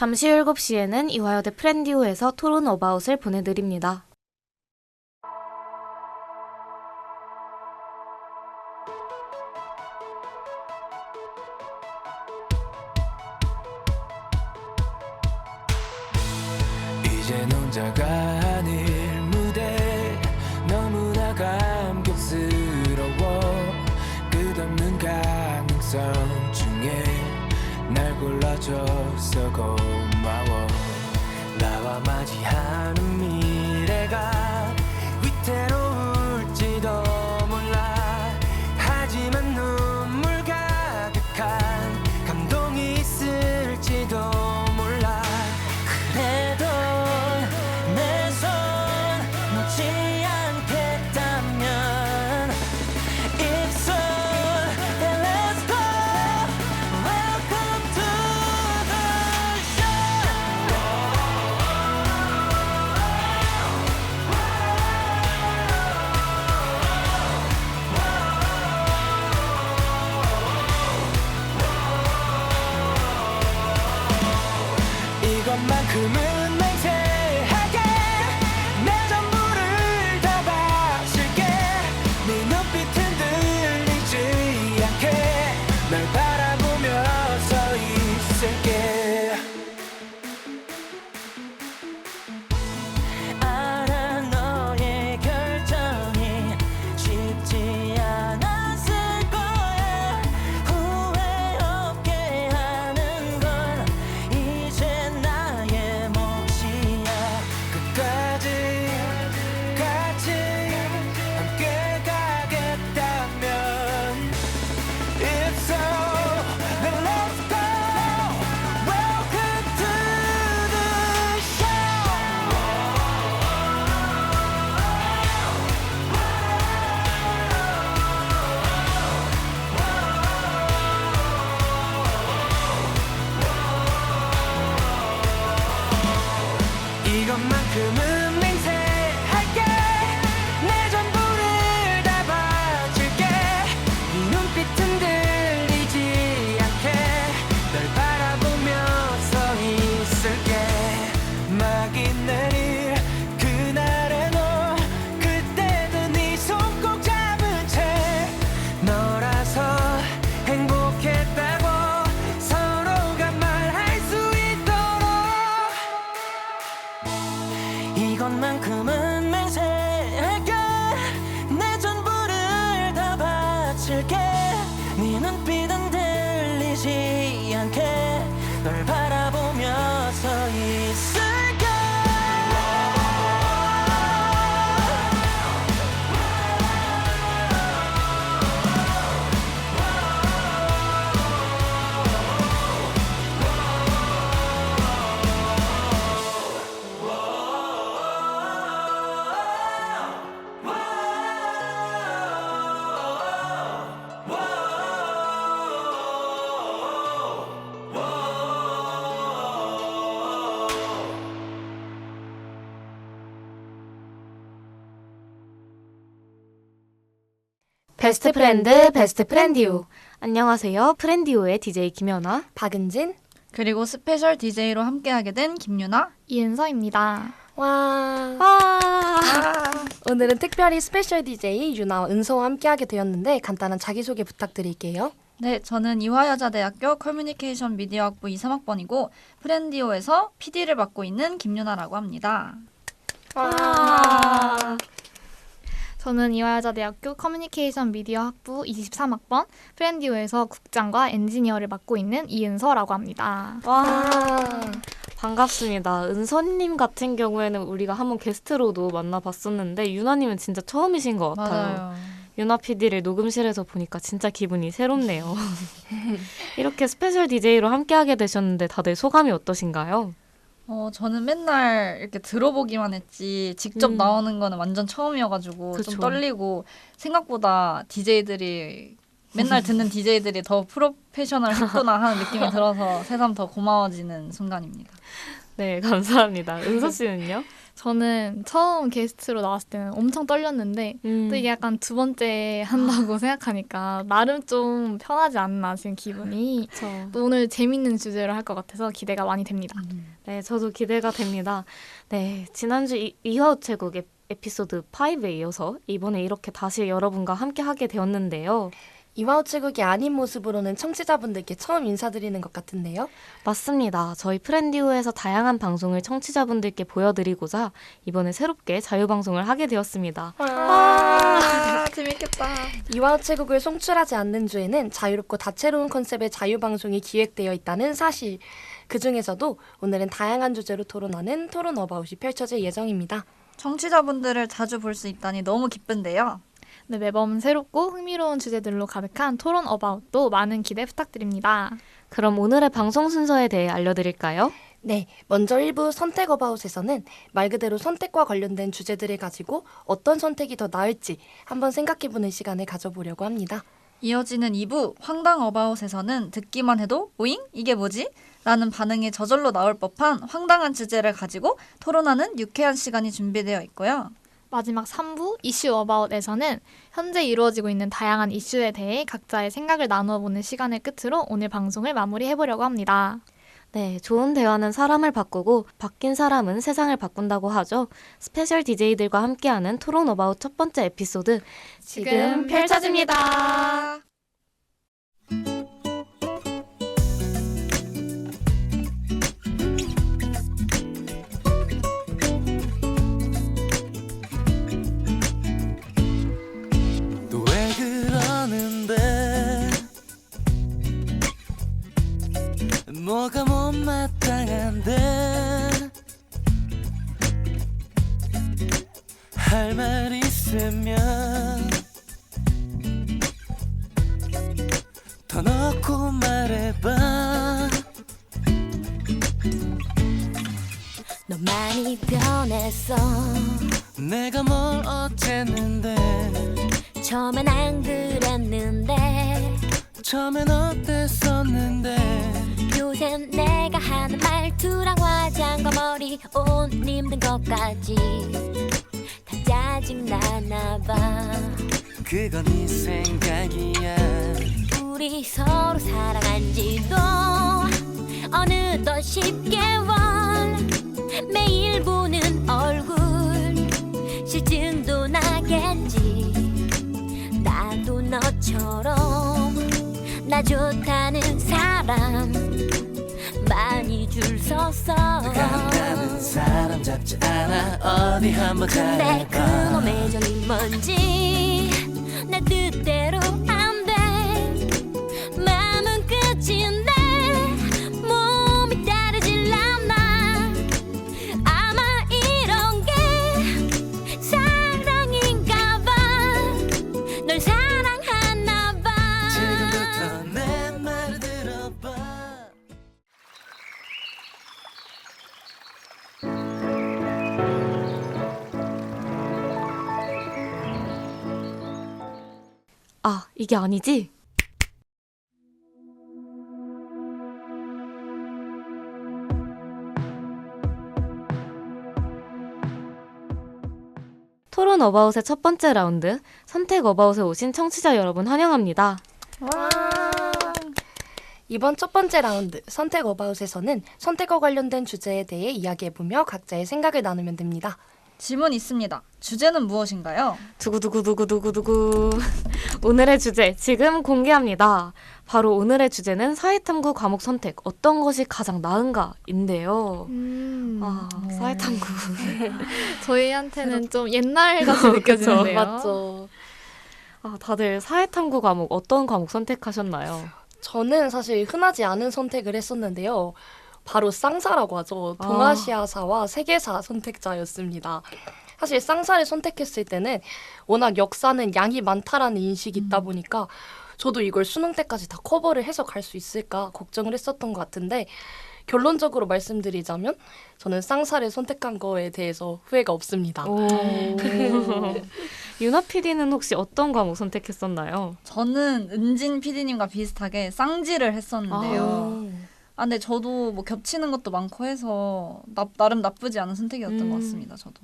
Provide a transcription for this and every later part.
잠시 후 7시에는 이화여대 프렌디오에서 토론 어바웃을 보내드립니다. 이젠 혼자가 아닐 무대 너무나 감격스러워 끝없는 가능성 중에 날 골라줘서 고마워 나와 맞이하는 미래가 위태로울지도 몰라 하지만 눈물 가득한 감동이 있을지도 몰라 그래도 내 손 놓지 않겠다면 It's on then let's go Welcome to the show 이것만큼은 맹세하게 내 전부를 다 바칠게 네 눈빛 흔들리지 않게 널 바라보며 서 있을게 알아 너의 결정이 쉽지 않았을 거야 후회 없게 하는 건 이제 나의 몫이야 끝까지 같이 함께 가겠다면 It's so then let's go Welcome to the show 이것만큼은 맹세할게 내 전부를 다 바칠게 네 눈빛 흔들리지 않게 널 바라보며 서 있을게 막이 내릴 그날의 너 그때도 네 손 꼭 잡은 채 너라서 행복했다고 서로가 말할 수 있도록 이것만큼은 맹세할게 내 전부를 다 바칠게 네 눈빛은 들리지 않게 널 바라보며 서 있을게 베스트 프렌드, 베스트 프렌디오. 안녕하세요. 프렌디오의 DJ 김연아. 박은진 그리고 스페셜 DJ로 함께하게 된 김유나. 이은서입니다. 와 오늘은 특별히 스페셜 DJ 유나와 은서와 함께하게 되었는데 간단한 자기소개 부탁드릴게요. 네, 저는 이화여자대학교 커뮤니케이션 미디어학부 2, 3학번이고 프렌디오에서 PD를 맡고 있는 김유나라고 합니다. 저는 이화여자대학교 커뮤니케이션 미디어 학부 23학번 프렌디오에서 국장과 엔지니어를 맡고 있는 이은서라고 합니다. 와, 반갑습니다. 은서님 같은 경우에는 우리가 한번 게스트로도 만나봤었는데 유나님은 진짜 처음이신 것 같아요. 맞아요. 유나 PD를 녹음실에서 보니까 진짜 기분이 새롭네요. 이렇게 스페셜 DJ로 함께하게 되셨는데 다들 소감이 어떠신가요? 저는 맨날 이렇게 들어보기만 했지 직접 나오는 거는 완전 처음이어가지고 그쵸. 좀 떨리고 생각보다 DJ들이 맨날 듣는 DJ들이 더 프로페셔널했구나 하는 느낌이 들어서 새삼 더 고마워지는 순간입니다. 네, 감사합니다. 은서 씨는요? 저는 처음 게스트로 나왔을 때는 엄청 떨렸는데 또 이게 약간 두 번째 한다고 생각하니까 나름 좀 편하지 않나 지금 기분이. 저. 또 오늘 재밌는 주제를 할 것 같아서 기대가 많이 됩니다. 네, 저도 기대가 됩니다. 네, 지난주 이화 우체국 에피소드 5에 이어서 이번에 이렇게 다시 여러분과 함께 하게 되었는데요. 이화우체국이 아닌 모습으로는 청취자분들께 처음 인사드리는 것 같은데요. 맞습니다. 저희 프렌디오에서 다양한 방송을 청취자분들께 보여드리고자 이번에 새롭게 자유방송을 하게 되었습니다. 재밌겠다. 이화우체국을 송출하지 않는 주에는 자유롭고 다채로운 컨셉의 자유방송이 기획되어 있다는 사실. 그 중에서도 오늘은 다양한 주제로 토론하는 토론 어바웃이 펼쳐질 예정입니다. 청취자분들을 자주 볼 수 있다니 너무 기쁜데요. 네, 매번 새롭고 흥미로운 주제들로 가득한 토론 어바웃도 많은 기대 부탁드립니다. 그럼 오늘의 방송 순서에 대해 알려드릴까요? 네, 먼저 1부 선택 어바웃에서는 말 그대로 선택과 관련된 주제들을 가지고 어떤 선택이 더 나을지 한번 생각해보는 시간을 가져보려고 합니다. 이어지는 2부 황당 어바웃에서는 듣기만 해도 오잉? 이게 뭐지? 라는 반응이 저절로 나올 법한 황당한 주제를 가지고 토론하는 유쾌한 시간이 준비되어 있고요. 마지막 3부 이슈 어바웃에서는 현재 이루어지고 있는 다양한 이슈에 대해 각자의 생각을 나누어 보는 시간을 끝으로 오늘 방송을 마무리해보려고 합니다. 네, 좋은 대화는 사람을 바꾸고 바뀐 사람은 세상을 바꾼다고 하죠. 스페셜 DJ들과 함께하는 토론 어바웃 첫 번째 에피소드 지금 펼쳐집니다. 또 왜 그러는데 뭐가 못마땅한데 할 말 있으면 더 넣고 말해봐. 너 많이 변했어. 내가 뭘 어쨌는데 처음엔 안 그랬는데 처음엔 어땠었는데 요샌 내가 하는 말투랑 화장과 머리 옷 입는 것까지 다 짜증나나봐. 그건 네 생각이야. 우리 서로 사랑한 지도 어느덧 10개월. 매일 보는 얼굴 실증도 나겠지. 나도 너처럼 나 좋다는 사람 많이 줄 섰어. 간다는 사람 잡지 않아. 어디 한번 근데 잘해봐. 그놈의 정이 뭔지 내 뜻대로 안 돼. 마음은 끝인데 몸이 따르질 않아. 아마 이런 게 사랑인가 봐. 널 사랑하나 봐. 지금부터 내 말을 들어봐. 아, 이게 아니지? 토론 어바웃의 첫 번째 라운드, 선택 어바웃에 오신 청취자 여러분 환영합니다. 이번 첫 번째 라운드 선택 어바웃에서는 선택과 관련된 주제에 대해 이야기해보며 각자의 생각을 나누면 됩니다. 질문 있습니다. 주제는 무엇인가요? 두구두구두구두구두구. 오늘의 주제 지금 공개합니다. 바로 오늘의 주제는 사회탐구 과목 선택 어떤 것이 가장 나은가인데요. 아, 사회탐구. 저희한테는 좀 옛날 같이 느껴지는데요. 맞죠. 아, 다들 사회탐구 과목 어떤 과목 선택하셨나요? 저는 사실 흔하지 않은 선택을 했었는데요. 바로 쌍사라고 하죠. 동아시아사와 세계사 선택자였습니다. 사실 쌍사를 선택했을 때는 워낙 역사는 양이 많다라는 인식이 있다 보니까 저도 이걸 수능 때까지 다 커버를 해서 갈 수 있을까 걱정을 했었던 것 같은데 결론적으로 말씀드리자면 저는 쌍사를 선택한 거에 대해서 후회가 없습니다. 오. 유나 PD는 혹시 어떤 과목 선택했었나요? 저는 은진 PD님과 비슷하게 쌍지를 했었는데요. 아, 근데 저도 뭐 겹치는 것도 많고 해서 나름 나쁘지 않은 선택이었던 것 같습니다. 저도.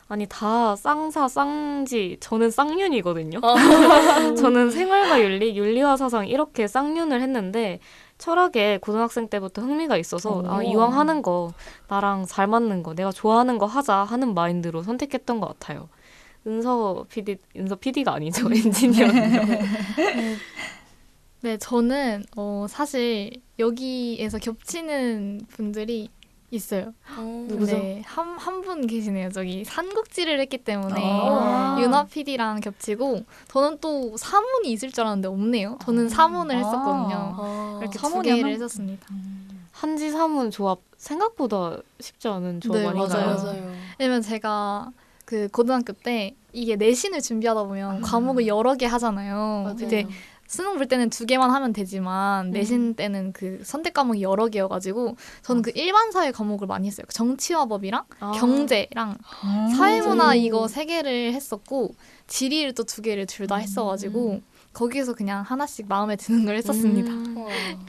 아니 다 쌍사 쌍지 저는 쌍윤이거든요. 어. 저는 생활과 윤리, 윤리와 사상 이렇게 쌍윤을 했는데 철학에 고등학생 때부터 흥미가 있어서 아, 이왕 하는 거 나랑 잘 맞는 거 내가 좋아하는 거 하자 하는 마인드로 선택했던 것 같아요. 은서 PD가 아니죠. 엔지니어인데요. 네, 저는 사실 여기에서 겹치는 분들이 있어요. 누구죠? 네, 한 분 계시네요. 저기 삼국지를 했기 때문에 아. 유나 PD랑 겹치고 저는 또 사문이 있을 줄 알았는데 없네요. 저는 사문을 했었거든요. 아, 이렇게 두 사문이 개를 하나? 했었습니다. 한지 사문 조합 생각보다 쉽지 않은 조합 네, 아닌가요? 맞아요. 왜냐면 제가 그 고등학교 때 이게 내신을 준비하다 보면 과목을 여러 개 하잖아요. 맞아요. 이제 수능 볼 때는 2개만 하면 되지만 내신 때는 그 선택 과목이 여러 개여가지고 저는 그 일반 사회 과목을 많이 했어요. 정치와 법이랑 아. 경제랑 사회문화 이거 3개를 했었고 지리를 또 2개를 둘 다 했어가지고 거기에서 그냥 하나씩 마음에 드는 걸 했었습니다.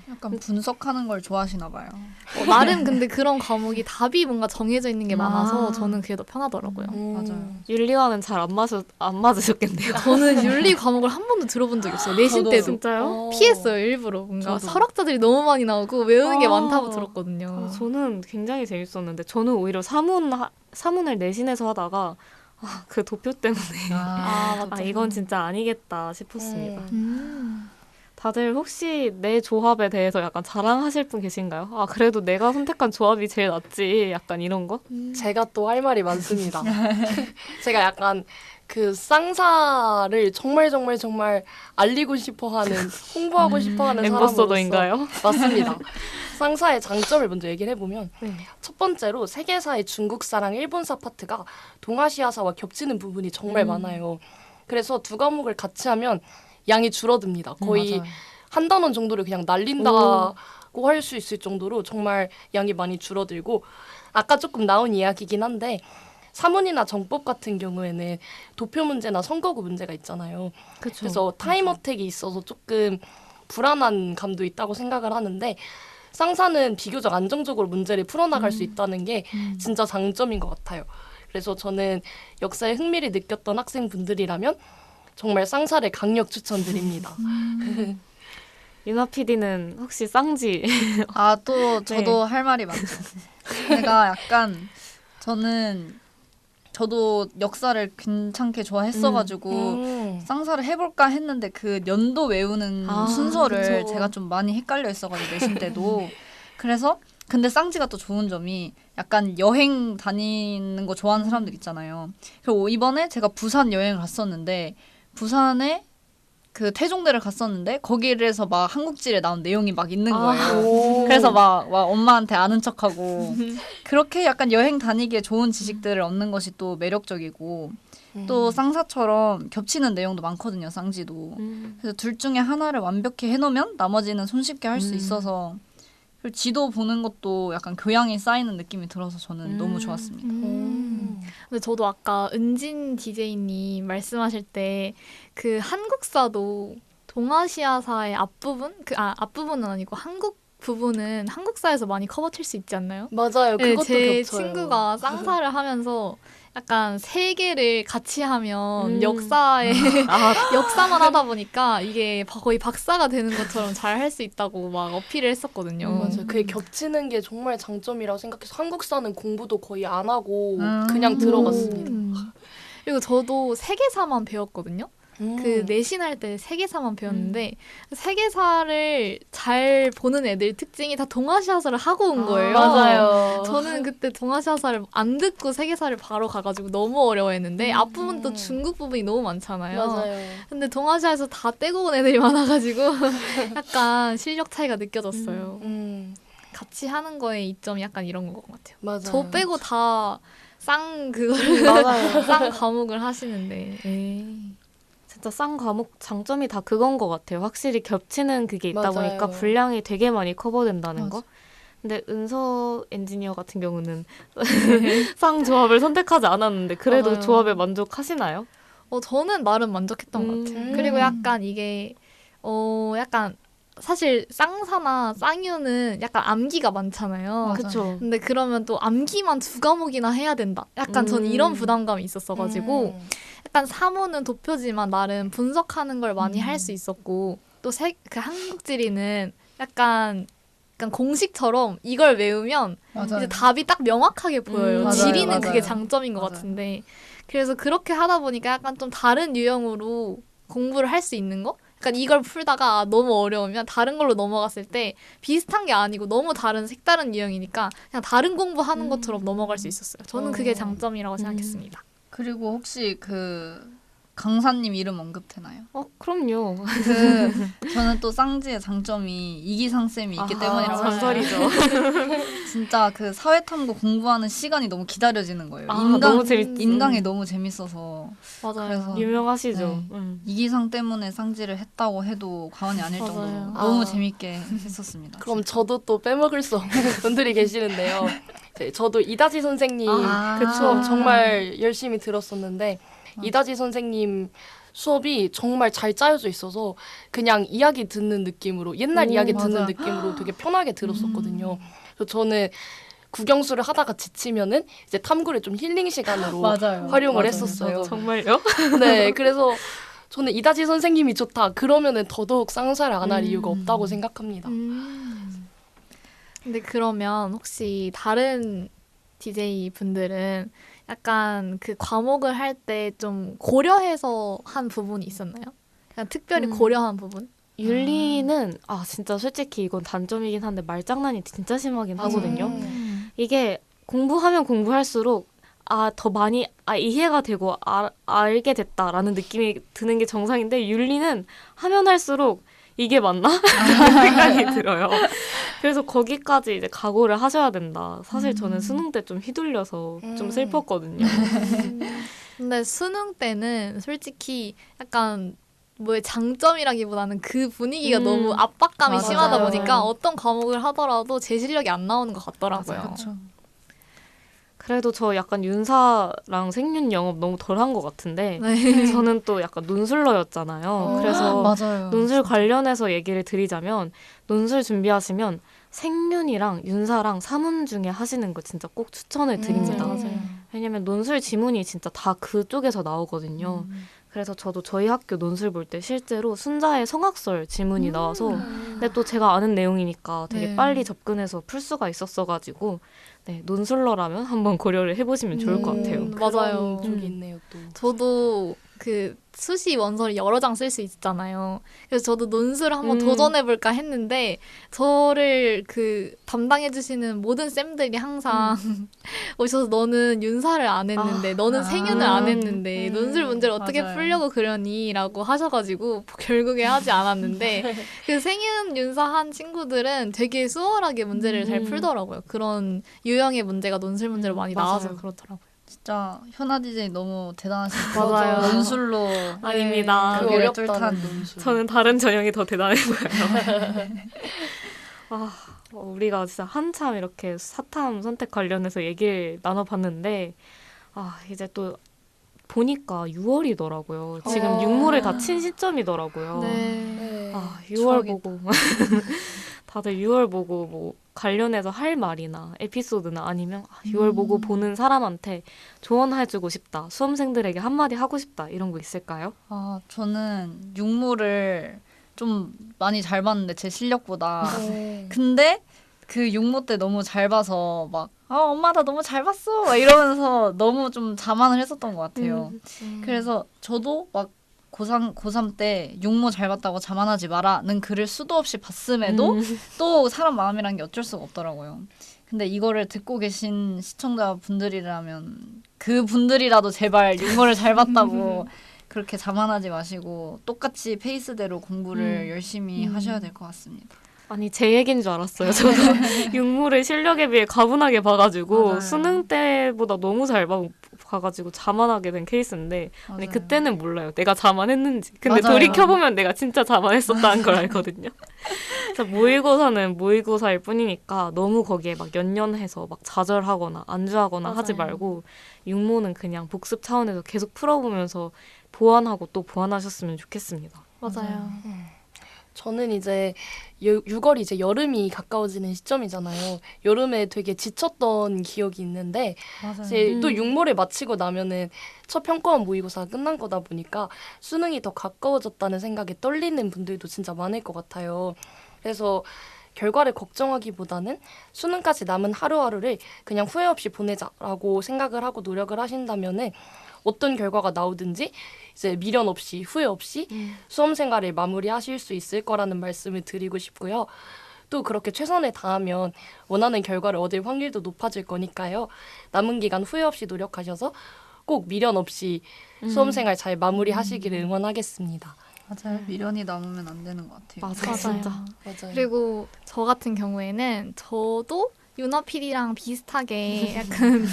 약간 분석하는 걸 좋아하시나 봐요. 나름 근데 그런 과목이 답이 뭔가 정해져 있는 게 많아서 아. 저는 그게 더 편하더라고요. 맞아요. 윤리와는 잘 안 맞으셨겠네요. 저는 윤리 과목을 한 번도 들어본 적이 없어요. 내신 저도. 때도. 진짜요? 피했어요, 일부러. 뭔가 저도. 설학자들이 너무 많이 나오고 외우는 게 아. 많다고 들었거든요. 저는 굉장히 재밌었는데 저는 오히려 사문을 내신에서 하다가 그 도표 때문에 맞죠. 이건 진짜 아니겠다 싶었습니다. 음. 다들 혹시 내 조합에 대해서 약간 자랑하실 분 계신가요? 아 그래도 내가 선택한 조합이 제일 낫지 약간 이런 거? 제가 또 할 말이 많습니다. 제가 약간 그 쌍사를 정말 알리고 싶어하는 홍보하고 싶어하는 사람으로서 엠버서더인가요? 맞습니다. 쌍사의 장점을 먼저 얘기를 해보면 네. 첫 번째로 세계사의 중국사랑 일본사 파트가 동아시아사와 겹치는 부분이 정말 많아요. 그래서 두 과목을 같이 하면 양이 줄어듭니다. 거의 맞아요. 한 단원 정도를 그냥 날린다고 할 수 있을 정도로 정말 양이 많이 줄어들고 아까 조금 나온 이야기긴 한데 사문이나 정법 같은 경우에는 도표 문제나 선거구 문제가 있잖아요. 그래서 타임 어택이 있어서 조금 불안한 감도 있다고 생각을 하는데 쌍사는 비교적 안정적으로 문제를 풀어나갈 수 있다는 게 진짜 장점인 것 같아요. 그래서 저는 역사에 흥미를 느꼈던 학생분들이라면 정말 쌍사를 강력 추천드립니다. 유나 PD는 혹시 쌍지? 또 저도 할 말이 많죠. 제가 약간 저도 역사를 괜찮게 좋아했어가지고 쌍사를 해볼까 했는데 그 연도 외우는 순서를 그쵸. 제가 좀 많이 헷갈려 있어가지고 내신 때도 그래서 근데 쌍지가 또 좋은 점이 약간 여행 다니는 거 좋아하는 사람들 있잖아요. 그리고 이번에 제가 부산 여행을 갔었는데 부산에 그 태종대를 갔었는데 거기에서 막 한국지에 나온 내용이 막 있는 거예요. 그래서 막 엄마한테 아는 척하고 그렇게 약간 여행 다니기에 좋은 지식들을 얻는 것이 또 매력적이고 또 쌍사처럼 겹치는 내용도 많거든요. 쌍지도. 그래서 둘 중에 하나를 완벽히 해놓으면 나머지는 손쉽게 할 수 있어서 그리고 지도 보는 것도 약간 교양이 쌓이는 느낌이 들어서 저는 너무 좋았습니다. 근데 저도 아까 은진 DJ님 말씀하실 때 그 한국사도 동아시아사의 앞부분? 앞부분은 아니고 한국 부분은 한국사에서 많이 커버칠 수 있지 않나요? 맞아요. 네, 그것도 제 겹쳐요. 친구가 쌍사를 하면서 약간 3개를 같이 하면 역사에 역사만 하다 보니까 이게 거의 박사가 되는 것처럼 잘 할 수 있다고 막 어필을 했었거든요. 맞아요. 그게 겹치는 게 정말 장점이라고 생각해서 한국사는 공부도 거의 안 하고 그냥 들어갔습니다. 그리고 저도 세계사만 배웠거든요. 그 내신할 때 세계사만 배웠는데 세계사를 잘 보는 애들 특징이 다 동아시아사를 하고 온 거예요. 맞아요. 저는 그때 동아시아사를 안 듣고 세계사를 바로 가가지고 너무 어려워했는데 앞부분도 중국 부분이 너무 많잖아요. 맞아요. 근데 동아시아에서 다 떼고 온 애들이 많아가지고 약간 실력 차이가 느껴졌어요. 같이 하는 거에 이점이 약간 이런 것 같아요. 맞아요. 저 빼고 다 그거를 맞아요. 쌍 과목을 하시는데. 에이. 진짜 쌍 과목 장점이 다 그건 것 같아요. 확실히 겹치는 그게 있다 맞아요. 보니까 분량이 되게 많이 커버된다는 거. 근데 은서 엔지니어 같은 경우는 쌍 조합을 선택하지 않았는데 그래도 맞아요. 조합에 만족하시나요? 저는 나름 만족했던 것 같아요. 그리고 약간 이게 약간 사실 쌍사나 쌍유는 약간 암기가 많잖아요. 맞아요. 그쵸. 근데 그러면 또 암기만 2과목이나 해야 된다. 약간 전 이런 부담감이 있었어가지고 약간 사모는 도표지만 나름 분석하는 걸 많이 할 수 있었고 또 그 한국지리는 약간 공식처럼 이걸 외우면 맞아요. 이제 답이 딱 명확하게 보여요. 맞아요, 지리는 맞아요. 그게 장점인 것 맞아요. 같은데 그래서 그렇게 하다 보니까 약간 좀 다른 유형으로 공부를 할 수 있는 거? 약간 이걸 풀다가 너무 어려우면 다른 걸로 넘어갔을 때 비슷한 게 아니고 너무 다른 색다른 유형이니까 그냥 다른 공부하는 것처럼 넘어갈 수 있었어요. 저는 그게 장점이라고 생각했습니다. 그리고 혹시 그 강사님 이름 언급되나요? 그럼요. 저는 또 쌍지의 장점이 이기상 쌤이 있기 때문이라고 전설이죠. 진짜 그 사회탐구 공부하는 시간이 너무 기다려지는 거예요. 너무 재밌. 인강이 너무 재밌어서 맞아요. 그래서 유명하시죠. 네. 이기상 때문에 쌍지를 했다고 해도 과언이 아닐 맞아요. 정도로 아. 너무 재밌게 했었습니다. 그럼 진짜. 저도 또 빼먹을 수 없는 분들이 계시는데요. 저도 이다지 선생님 수업 정말 열심히 들었었는데 이다지 선생님 수업이 정말 잘 짜여져 있어서 그냥 이야기 듣는 느낌으로 옛날 이야기 듣는 맞아. 느낌으로 되게 편하게 들었었거든요. 그래서 저는 국영수를 하다가 지치면은 이제 탐구를 좀 힐링 시간으로 맞아요. 활용을 맞아요. 했었어요. 정말요? 네, 그래서 저는 이다지 선생님이 좋다. 그러면은 더더욱 쌍사를 안 할 이유가 없다고 생각합니다. 근데 그러면 혹시 다른 DJ 분들은 약간 그 과목을 할 때 좀 고려해서 한 부분이 있었나요? 그냥 특별히 고려한 부분? 윤리는 진짜 솔직히 이건 단점이긴 한데 말장난이 진짜 심하긴 하거든요. 이게 공부하면 공부할수록 더 많이 이해가 되고 알게 됐다라는 느낌이 드는 게 정상인데 윤리는 하면 할수록 이게 맞나? 라는 생각이 들어요. 그래서 거기까지 이제 각오를 하셔야 된다. 사실 저는 수능 때 좀 휘둘려서 좀 슬펐거든요. 근데 수능 때는 솔직히 약간 뭐의 장점이라기보다는 그 분위기가 너무 압박감이 맞아요. 심하다 보니까 어떤 과목을 하더라도 제 실력이 안 나오는 것 같더라고요. 그렇죠. 그래도 저 약간 윤사랑 생윤 영업 너무 덜한 것 같은데 네. 저는 또 약간 논술러였잖아요. 그래서 맞아요. 논술 관련해서 얘기를 드리자면 논술 준비하시면 생윤이랑 윤사랑 사문 중에 하시는 거 진짜 꼭 추천을 드립니다. 왜냐면 논술 지문이 진짜 다 그쪽에서 나오거든요. 그래서 저도 저희 학교 논술 볼 때 실제로 순자의 성악설 지문이 나와서 근데 또 제가 아는 내용이니까 되게 네. 빨리 접근해서 풀 수가 있었어가지고 네, 논술러라면 한번 고려를 해보시면 좋을 것 같아요. 맞아요. 그런 쪽이 있네요 또. 저도 그 수시 원서를 여러 장 쓸 수 있잖아요. 그래서 저도 논술을 한번 도전해볼까 했는데 저를 그 담당해주시는 모든 쌤들이 항상 오셔서 너는 윤사를 안 했는데 너는 생윤을 안 했는데 논술 문제를 어떻게 맞아요. 풀려고 그러니? 라고 하셔가지고 결국에 하지 않았는데 그 생윤 윤사 한 친구들은 되게 수월하게 문제를 잘 풀더라고요. 그런 유형의 문제가 논술 문제로 많이 나와서 맞아요. 그렇더라고요. 진짜 현아 DJ 너무 대단하시고 맞아요. 논술로 아닙니다. 그 그게 어렵다는 뚫다니. 논술. 저는 다른 전형이 더 대단해 보여요. 우리가 진짜 한참 이렇게 사탐 선택 관련해서 얘기를 나눠봤는데 이제 또 보니까 6월이더라고요. 지금 육모를 다 친 시점이더라고요. 네. 6월 추억이다. 보고 다들 6월 보고 뭐 관련해서 할 말이나 에피소드나 아니면 6월 보고 보는 사람한테 조언해주고 싶다. 수험생들에게 한마디 하고 싶다. 이런 거 있을까요? 저는 육모를 좀 많이 잘 봤는데 제 실력보다 네. 근데 그 육모 때 너무 잘 봐서 막 엄마 나 너무 잘 봤어 막 이러면서 너무 좀 자만을 했었던 것 같아요. 그래서 저도 막 고3 때 육모 잘 봤다고 자만하지 마라는 글을 수도 없이 봤음에도 또 사람 마음이란 게 어쩔 수가 없더라고요. 근데 이거를 듣고 계신 시청자분들이라면 그분들이라도 제발 육모를 잘 봤다고 그렇게 자만하지 마시고 똑같이 페이스대로 공부를 열심히 하셔야 될 것 같습니다. 아니 제 얘기인 줄 알았어요. 저도 육모를 실력에 비해 가분하게 봐가지고 맞아요. 수능 때보다 너무 잘 가가지고 자만하게 된 케이스인데 아니, 맞아요. 그때는 몰라요. 내가 자만했는지. 근데 맞아요. 돌이켜보면 내가 진짜 자만했었다는 걸 알거든요. 그래서 모의고사는 모의고사일 뿐이니까 너무 거기에 막 연연해서 막 좌절하거나 안주하거나 하지 맞아요. 말고 육모는 그냥 복습 차원에서 계속 풀어보면서 보완하고 또 보완하셨으면 좋겠습니다. 맞아요. 저는 이제 6월이 이제 여름이 가까워지는 시점이잖아요. 여름에 되게 지쳤던 기억이 있는데 맞아요. 이제 또 육모를 마치고 나면은 첫 평가원 모의고사가 끝난 거다 보니까 수능이 더 가까워졌다는 생각에 떨리는 분들도 진짜 많을 것 같아요. 그래서 결과를 걱정하기보다는 수능까지 남은 하루하루를 그냥 후회 없이 보내자라고 생각을 하고 노력을 하신다면은 어떤 결과가 나오든지 이제 미련 없이 후회 없이 수험 생활을 마무리하실 수 있을 거라는 말씀을 드리고 싶고요. 또 그렇게 최선을 다하면 원하는 결과를 얻을 확률도 높아질 거니까요. 남은 기간 후회 없이 노력하셔서 꼭 미련 없이 수험 생활 잘 마무리하시기를 응원하겠습니다. 맞아요. 미련이 남으면 안 되는 것 같아요. 맞아요. 맞아요. 진짜. 맞아요. 그리고 저 같은 경우에는 저도 유나 PD랑 비슷하게 약간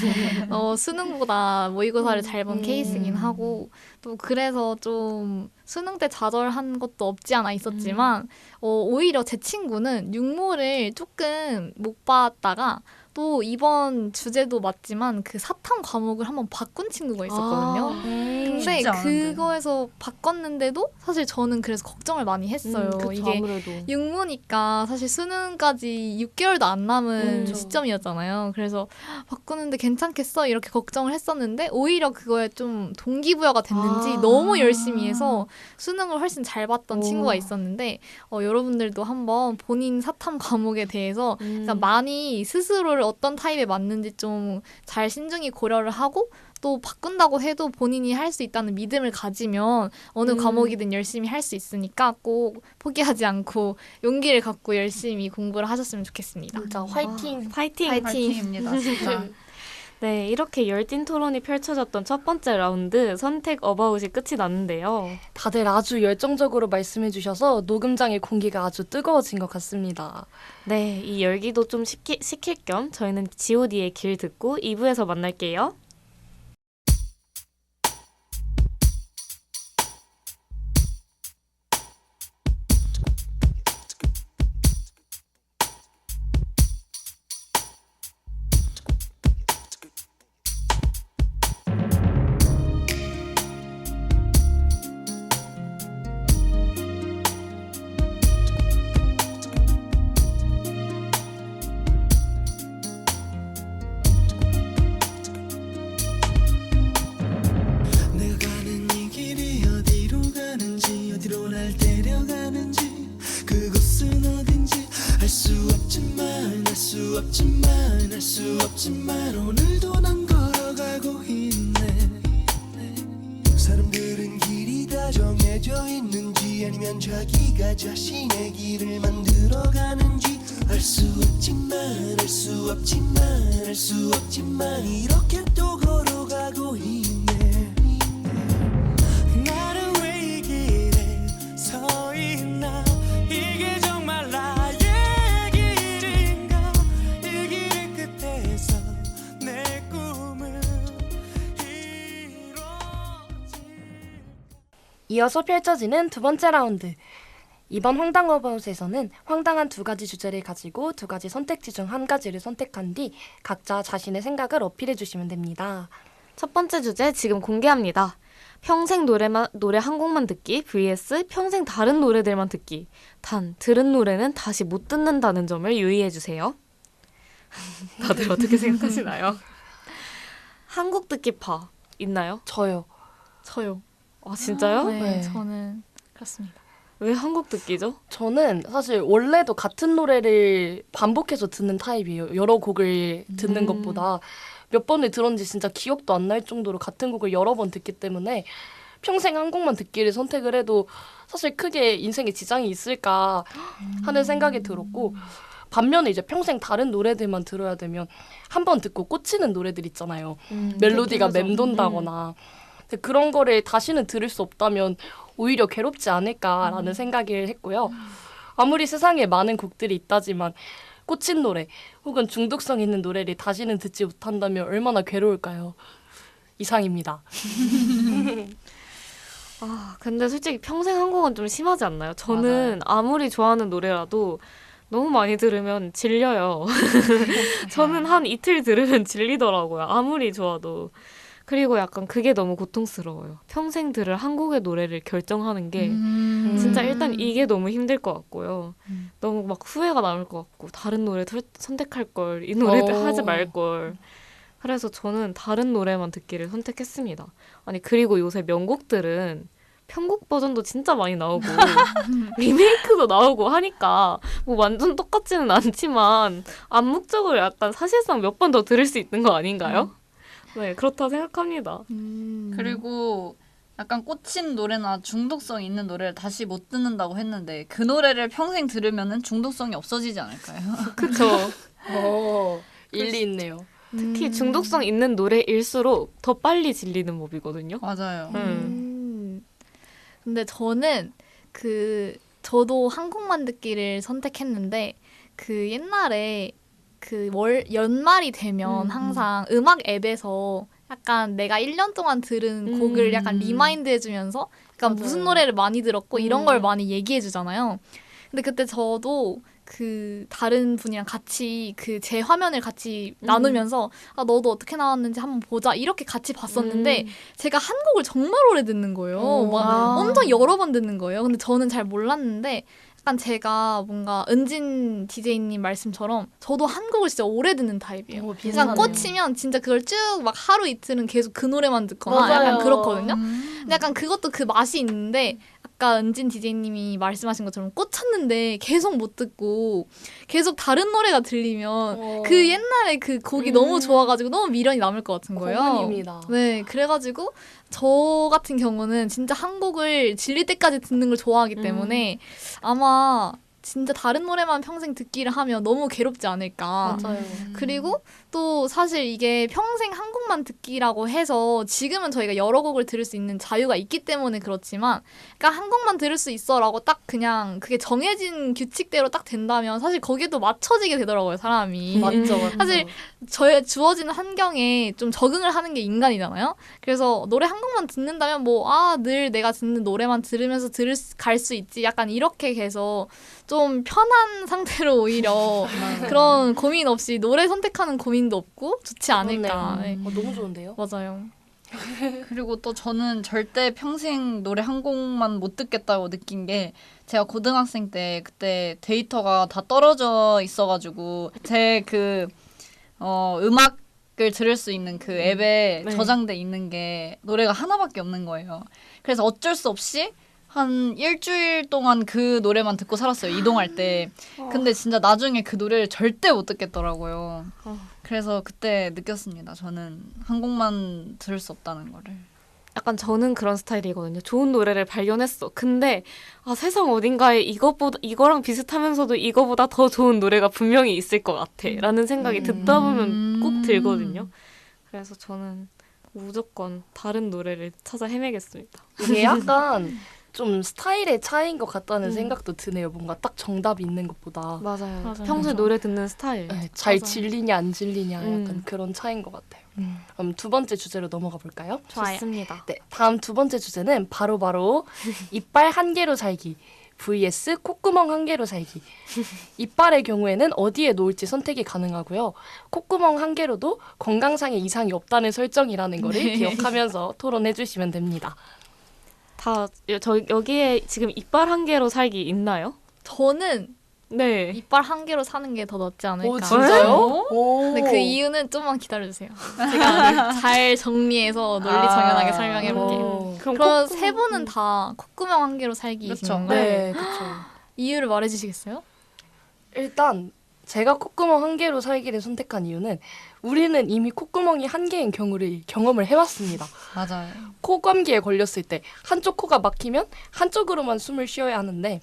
수능보다 모의고사를 잘 본 케이스긴 하고 또 그래서 좀 수능 때 좌절한 것도 없지 않아 있었지만 오히려 제 친구는 육모를 조금 못 봤다가 또 이번 주제도 맞지만 그 사탐 과목을 한번 바꾼 친구가 있었거든요. 근데 쉽지 않은데. 그거에서 바꿨는데도 사실 저는 그래서 걱정을 많이 했어요. 그쵸, 이게 아무래도. 육모니까 사실 수능까지 6개월도 안 남은 그쵸. 시점이었잖아요. 그래서 바꾸는데 괜찮겠어? 이렇게 걱정을 했었는데 오히려 그거에 좀 동기부여가 됐는지 너무 열심히 해서 수능을 훨씬 잘 봤던 친구가 있었는데 여러분들도 한번 본인 사탐 과목에 대해서 그러니까 많이 스스로를 어떤 타입에 맞는지 좀 잘 신중히 고려를 하고 또 바꾼다고 해도 본인이 할 수 있다는 믿음을 가지면 어느 과목이든 열심히 할 수 있으니까 꼭 포기하지 않고 용기를 갖고 열심히 공부를 하셨으면 좋겠습니다. 진짜 화이팅! 파이팅! 파이팅입니다, 진짜. 네, 이렇게 열띤 토론이 펼쳐졌던 첫 번째 라운드 선택 어바웃이 끝이 났는데요. 다들 아주 열정적으로 말씀해 주셔서 녹음장의 공기가 아주 뜨거워진 것 같습니다. 네, 이 열기도 좀 식힐 겸 저희는 G.O.D의 길 듣고 2부에서 만날게요. 내가 가는 이 길이 어디로 가는지 어디로 날 데려가는지 그곳은 어딘지 알 수 없지만 알 수 없지만 알 수 없지만 오늘도 난 걸어가고 있네. 사람들은 길이 다 정해져 있는지 아니면 자기가 자신의 길을 만들어가는지 알 수 없지만 알 수 없지만 알 수 없지만 이렇게 또 걸어가고 있네. 나는 왜 이 길에 서 있나 이게 정말 나의 길인가 이 길의 끝에서 내 꿈을 이루어질 이어서 펼쳐지는 두 번째 라운드. 이번 황당 어바웃에서는 황당한 두 가지 주제를 가지고 두 가지 선택지 중 한 가지를 선택한 뒤 각자 자신의 생각을 어필해 주시면 됩니다. 첫 번째 주제 지금 공개합니다. 평생 노래 한 곡만 듣기 vs 평생 다른 노래들만 듣기. 단 들은 노래는 다시 못 듣는다는 점을 유의해 주세요. 다들 어떻게 생각하시나요? 한 곡 듣기파 있나요? 저요. 저요. 아 진짜요? 네, 네. 저는 그렇습니다. 왜 한 곡 듣기죠? 저는 사실 원래도 같은 노래를 반복해서 듣는 타입이에요. 여러 곡을 듣는 것보다 몇 번을 들었는지 진짜 기억도 안 날 정도로 같은 곡을 여러 번 듣기 때문에 평생 한 곡만 듣기를 선택을 해도 사실 크게 인생에 지장이 있을까 하는 생각이 들었고 반면에 이제 평생 다른 노래들만 들어야 되면 한 번 듣고 꽂히는 노래들 있잖아요. 멜로디가 그렇긴 하죠. 맴돈다거나 근데 그런 거를 다시는 들을 수 없다면 오히려 괴롭지 않을까라는 생각을 했고요. 아무리 세상에 많은 곡들이 있다지만 꽂힌 노래 혹은 중독성 있는 노래를 다시는 듣지 못한다면 얼마나 괴로울까요? 이상입니다. 아, 근데 솔직히 평생 한 곡은 좀 심하지 않나요? 저는 아무리 좋아하는 노래라도 너무 많이 들으면 질려요. 저는 한 이틀 들으면 질리더라고요. 아무리 좋아도. 그리고 약간 그게 너무 고통스러워요. 평생 들을 한 곡의 노래를 결정하는 게 진짜 일단 이게 너무 힘들 것 같고요. 너무 막 후회가 남을 것 같고 다른 노래 선택할 걸, 이 노래들 하지 말 걸. 그래서 저는 다른 노래만 듣기를 선택했습니다. 아니 그리고 요새 명곡들은 편곡 버전도 진짜 많이 나오고 리메이크도 나오고 하니까 뭐 완전 똑같지는 않지만 암묵적으로 약간 사실상 몇 번 더 들을 수 있는 거 아닌가요? 네, 그렇다 생각합니다. 그리고 약간 꽂힌 노래나 중독성 있는 노래를 다시 못 듣는다고 했는데 그 노래를 평생 들으면은 중독성이 없어지지 않을까요? 그쵸. 일리 있네요. 특히 중독성 있는 노래일수록 더 빨리 질리는 법이거든요. 맞아요. 근데 저는 저도 한 곡만 듣기를 선택했는데 그 옛날에 연말이 되면 항상 음악 앱에서 약간 내가 1년 동안 들은 곡을 약간 리마인드 해주면서 약간 무슨 노래를 많이 들었고 이런 걸 많이 얘기해 주잖아요. 근데 그때 저도 다른 분이랑 같이 제 화면을 같이 나누면서 아 너도 어떻게 나왔는지 한번 보자 이렇게 같이 봤었는데 제가 한 곡을 정말 오래 듣는 거예요. 막 엄청 여러 번 듣는 거예요. 근데 저는 잘 몰랐는데 약간 제가 뭔가 은진 DJ님 말씀처럼 저도 한 곡을 진짜 오래 듣는 타입이에요. 약간 꽂히면 진짜 그걸 쭉 막 하루 이틀은 계속 그 노래만 듣거나 맞아요. 약간 그렇거든요. 근데 약간 그것도 그 맛이 있는데 아까 은진 DJ님이 말씀하신 것처럼 꽂혔는데 계속 못 듣고 계속 다른 노래가 들리면 그 옛날에 그 곡이 너무 좋아가지고 너무 미련이 남을 것 같은 거예요. 고문입니다. 네, 그래가지고 저 같은 경우는 진짜 한 곡을 질릴 때까지 듣는 걸 좋아하기 때문에 아마 진짜 다른 노래만 평생 듣기를 하면 너무 괴롭지 않을까. 맞아요. 그리고 또 사실 이게 평생 한 곡만 듣기라고 해서 지금은 저희가 여러 곡을 들을 수 있는 자유가 있기 때문에 그렇지만 그러니까 한 곡만 들을 수 있어라고 딱 그냥 그게 정해진 규칙대로 딱 된다면 사실 거기에도 맞춰지게 되더라고요, 사람이. 맞죠. 사실 저의 주어진 환경에 좀 적응을 하는 게 인간이잖아요. 그래서 노래 한 곡만 듣는다면 늘 내가 듣는 노래만 들으면서 갈 수 있지. 약간 이렇게 해서 좀 편한 상태로 오히려 그런 고민 없이 노래 선택하는 고민도 없고 좋지 않을까. 네. 너무 좋은데요? 맞아요. 그리고 또 저는 절대 평생 노래 한 곡만 못 듣겠다고 느낀 게 제가 고등학생 때 그때 데이터가 다 떨어져 있어가지고 제 음악을 들을 수 있는 그 앱에 저장돼 있는 게 노래가 하나밖에 없는 거예요. 그래서 어쩔 수 없이 한 일주일 동안 그 노래만 듣고 살았어요. 이동할 때. 근데 진짜 나중에 그 노래를 절대 못 듣겠더라고요. 그래서 그때 느꼈습니다. 저는 한 곡만 들을 수 없다는 거를. 약간 저는 그런 스타일이거든요. 좋은 노래를 발견했어. 근데 세상 어딘가에 이거랑 비슷하면서도 이거보다 더 좋은 노래가 분명히 있을 것 같아. 라는 생각이 듣다 보면 꼭 들거든요. 그래서 저는 무조건 다른 노래를 찾아 헤매겠습니다. 이게 약간 좀 스타일의 차이인 것 같다는 생각도 드네요. 뭔가 딱 정답이 있는 것보다 맞아요. 평소에 노래 듣는 스타일. 네, 잘 질리냐 안 질리냐 약간 그런 차이인 것 같아요. 그럼 두 번째 주제로 넘어가 볼까요? 좋습니다. 네, 다음 두 번째 주제는 바로 이빨 한 개로 살기 vs 콧구멍 한 개로 살기. 이빨의 경우에는 어디에 놓을지 선택이 가능하고요. 콧구멍 한 개로도 건강상의 이상이 없다는 설정이라는 거를 기억하면서 토론해 주시면 됩니다. 여기에 지금 이빨 한 개로 살기 있나요? 저는 네. 이빨 한 개로 사는 게 더 낫지 않을까. 오, 진짜요? 근데 그 이유는 좀만 기다려주세요. 제가 잘 정리해서 논리 정연하게 설명해볼게요. 그럼 세 분은 다 콧구멍 한 개로 살기이신 건가요? 네, 그렇죠. 이유를 말해주시겠어요? 일단 제가 콧구멍 한 개로 살기를 선택한 이유는 우리는 이미 콧구멍이 한 개인 경험을 해왔습니다. 맞아요. 코감기에 걸렸을 때 한쪽 코가 막히면 한쪽으로만 숨을 쉬어야 하는데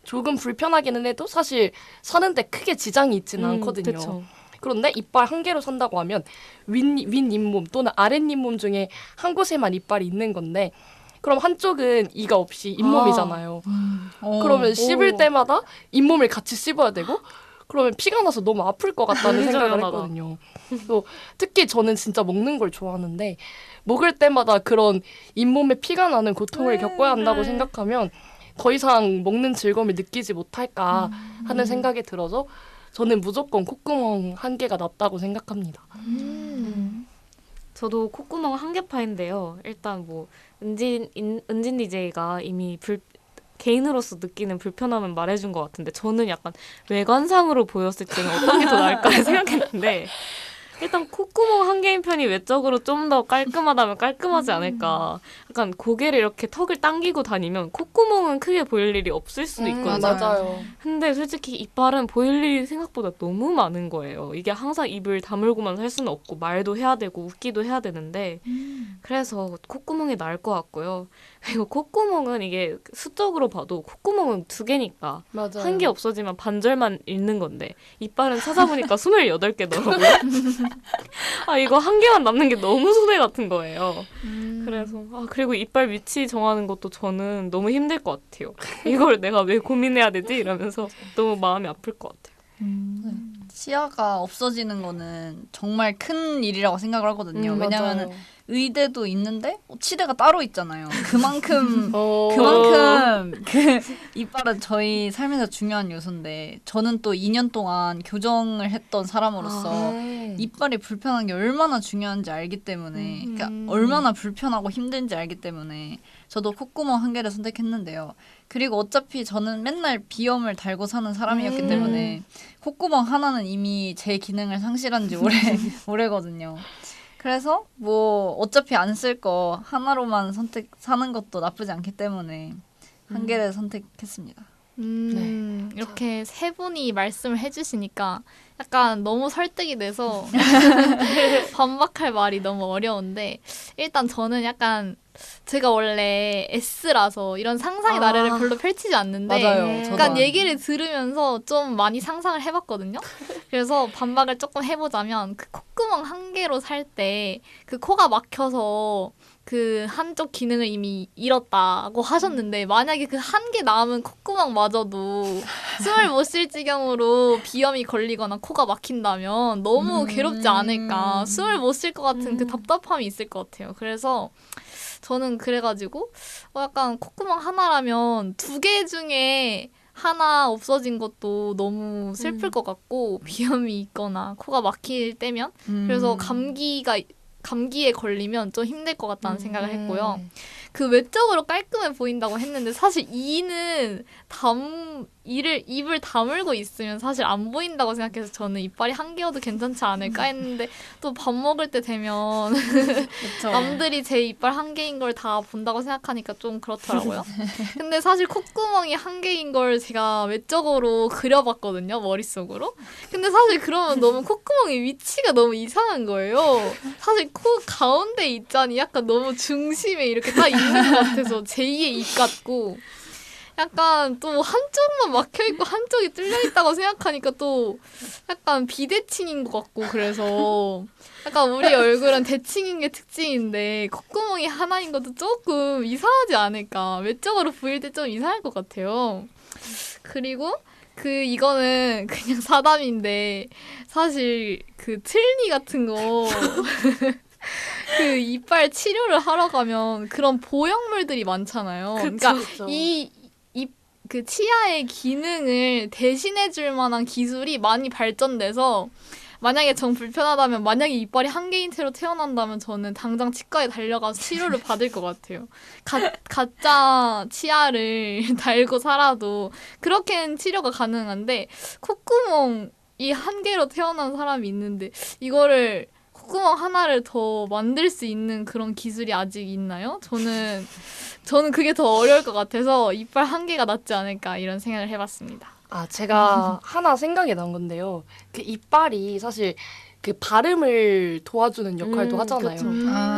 조금 불편하기는 해도 사실 사는데 크게 지장이 있지는 않거든요. 그쵸. 그런데 이빨 한 개로 산다고 하면 윗 잇몸 또는 아랫 잇몸 중에 한 곳에만 이빨이 있는 건데 그럼 한쪽은 이가 없이 잇몸이잖아요. 그러면 씹을 때마다 잇몸을 같이 씹어야 되고 그러면 피가 나서 너무 아플 것 같다는 생각을 미안하다. 했거든요. 또 특히 저는 진짜 먹는 걸 좋아하는데 먹을 때마다 그런 잇몸에 피가 나는 고통을 겪어야 한다고 생각하면 더 이상 먹는 즐거움을 느끼지 못할까 하는 생각이 들어서 저는 무조건 콧구멍 한 개가 낫다고 생각합니다. 저도 콧구멍 한 개파인데요. 일단 뭐 은진 DJ가 이미 개인으로서 느끼는 불편함은 말해준 것 같은데 저는 약간 외관상으로 보였을 때는 어떤 게 더 나을까 생각했는데 일단 콧구멍 한 개인 편이 외적으로 좀 더 깔끔하다면 깔끔하지 않을까. 약간 고개를 이렇게 턱을 당기고 다니면 콧구멍은 크게 보일 일이 없을 수도 있거든요. 맞아요. 근데 솔직히 이빨은 보일 일이 생각보다 너무 많은 거예요. 이게 항상 입을 다물고만 살 수는 없고 말도 해야 되고 웃기도 해야 되는데 그래서 콧구멍이 나을 것 같고요. 그리고 콧구멍은 이게 수적으로 봐도 콧구멍은 2개니까 맞아요. 한 개 없어지면 반절만 잃는 건데 이빨은 찾아보니까 28개더라고요. 아 이거 한 개만 남는 게 너무 손해 같은 거예요. 그래서 그리고 이빨 위치 정하는 것도 저는 너무 힘들 것 같아요. 이걸 내가 왜 고민해야 되지? 이러면서 너무 마음이 아플 것 같아요. 치아가 없어지는 거는 정말 큰 일이라고 생각을 하거든요. 맞아요. 왜냐면은 의대도 있는데 치대가 따로 있잖아요. 그만큼 어. 그 이빨은 저희 삶에서 중요한 요소인데 저는 또 2년 동안 교정을 했던 사람으로서 이빨이 불편한 게 얼마나 중요한지 알기 때문에 그러니까 얼마나 불편하고 힘든지 알기 때문에 저도 콧구멍 한 개를 선택했는데요. 그리고 어차피 저는 맨날 비염을 달고 사는 사람이었기 때문에 콧구멍 하나는 이미 제 기능을 상실한 지 오래거든요. 그래서 뭐 어차피 안 쓸 거 하나로만 사는 것도 나쁘지 않기 때문에 한 개를 선택했습니다. 이렇게 세 분이 말씀을 해주시니까 약간 너무 설득이 돼서 반박할 말이 너무 어려운데 일단 저는 약간 제가 원래 S라서 이런 상상의 나래를 별로 펼치지 않는데 맞아요. 저도 약간 얘기를 들으면서 좀 많이 상상을 해봤거든요. 그래서 반박을 조금 해보자면 그 콧구멍 한 개로 살 때 그 코가 막혀서 그 한쪽 기능을 이미 잃었다고 하셨는데 만약에 그 한 개 남은 콧구멍마저도 숨을 못 쉴 지경으로 비염이 걸리거나 코가 막힌다면 너무 괴롭지 않을까. 숨을 못 쉴 것 같은 그 답답함이 있을 것 같아요. 그래서 저는 그래가지고 약간 콧구멍 하나라면 2개 중에 하나 없어진 것도 너무 슬플 것 같고 비염이 있거나 코가 막힐 때면 그래서 감기에 걸리면 좀 힘들 것 같다는 생각을 했고요. 그 외적으로 깔끔해 보인다고 했는데 사실 입을 다물고 있으면 사실 안 보인다고 생각해서 저는 이빨이 한 개여도 괜찮지 않을까 했는데 또 밥 먹을 때 되면 남들이 제 이빨 한 개인 걸 다 본다고 생각하니까 좀 그렇더라고요. 근데 사실 콧구멍이 한 개인 걸 제가 외적으로 그려봤거든요, 머릿속으로. 근데 사실 그러면 너무 콧구멍의 위치가 너무 이상한 거예요. 사실 코 가운데 있자니 약간 너무 중심에 이렇게 딱 있는 것 같아서 제2의 입 같고 약간 또 한쪽만 막혀있고 한쪽이 뚫려있다고 생각하니까 또 약간 비대칭인 것 같고 그래서 약간 우리 얼굴은 대칭인 게 특징인데 콧구멍이 하나인 것도 조금 이상하지 않을까. 외적으로 보일 때 좀 이상할 것 같아요. 그리고 이거는 그냥 사담인데 사실 그 틀니 같은 거 그 이빨 치료를 하러 가면 그런 보형물들이 많잖아요. 그러니까 그 치아의 기능을 대신해줄 만한 기술이 많이 발전돼서 만약에 정 불편하다면 만약에 이빨이 한 개인 채로 태어난다면 저는 당장 치과에 달려가서 치료를 받을 것 같아요. 가짜 치아를 달고 살아도 그렇게는 치료가 가능한데 콧구멍이 한 개로 태어난 사람이 있는데 이거를 콧구멍 하나를 더 만들 수 있는 그런 기술이 아직 있나요? 저는 그게 더 어려울 것 같아서 이빨 한 개가 낫지 않을까 이런 생각을 해봤습니다. 제가 하나 생각이 난 건데요. 그 이빨이 사실 그 발음을 도와주는 역할도 하잖아요. 그쵸.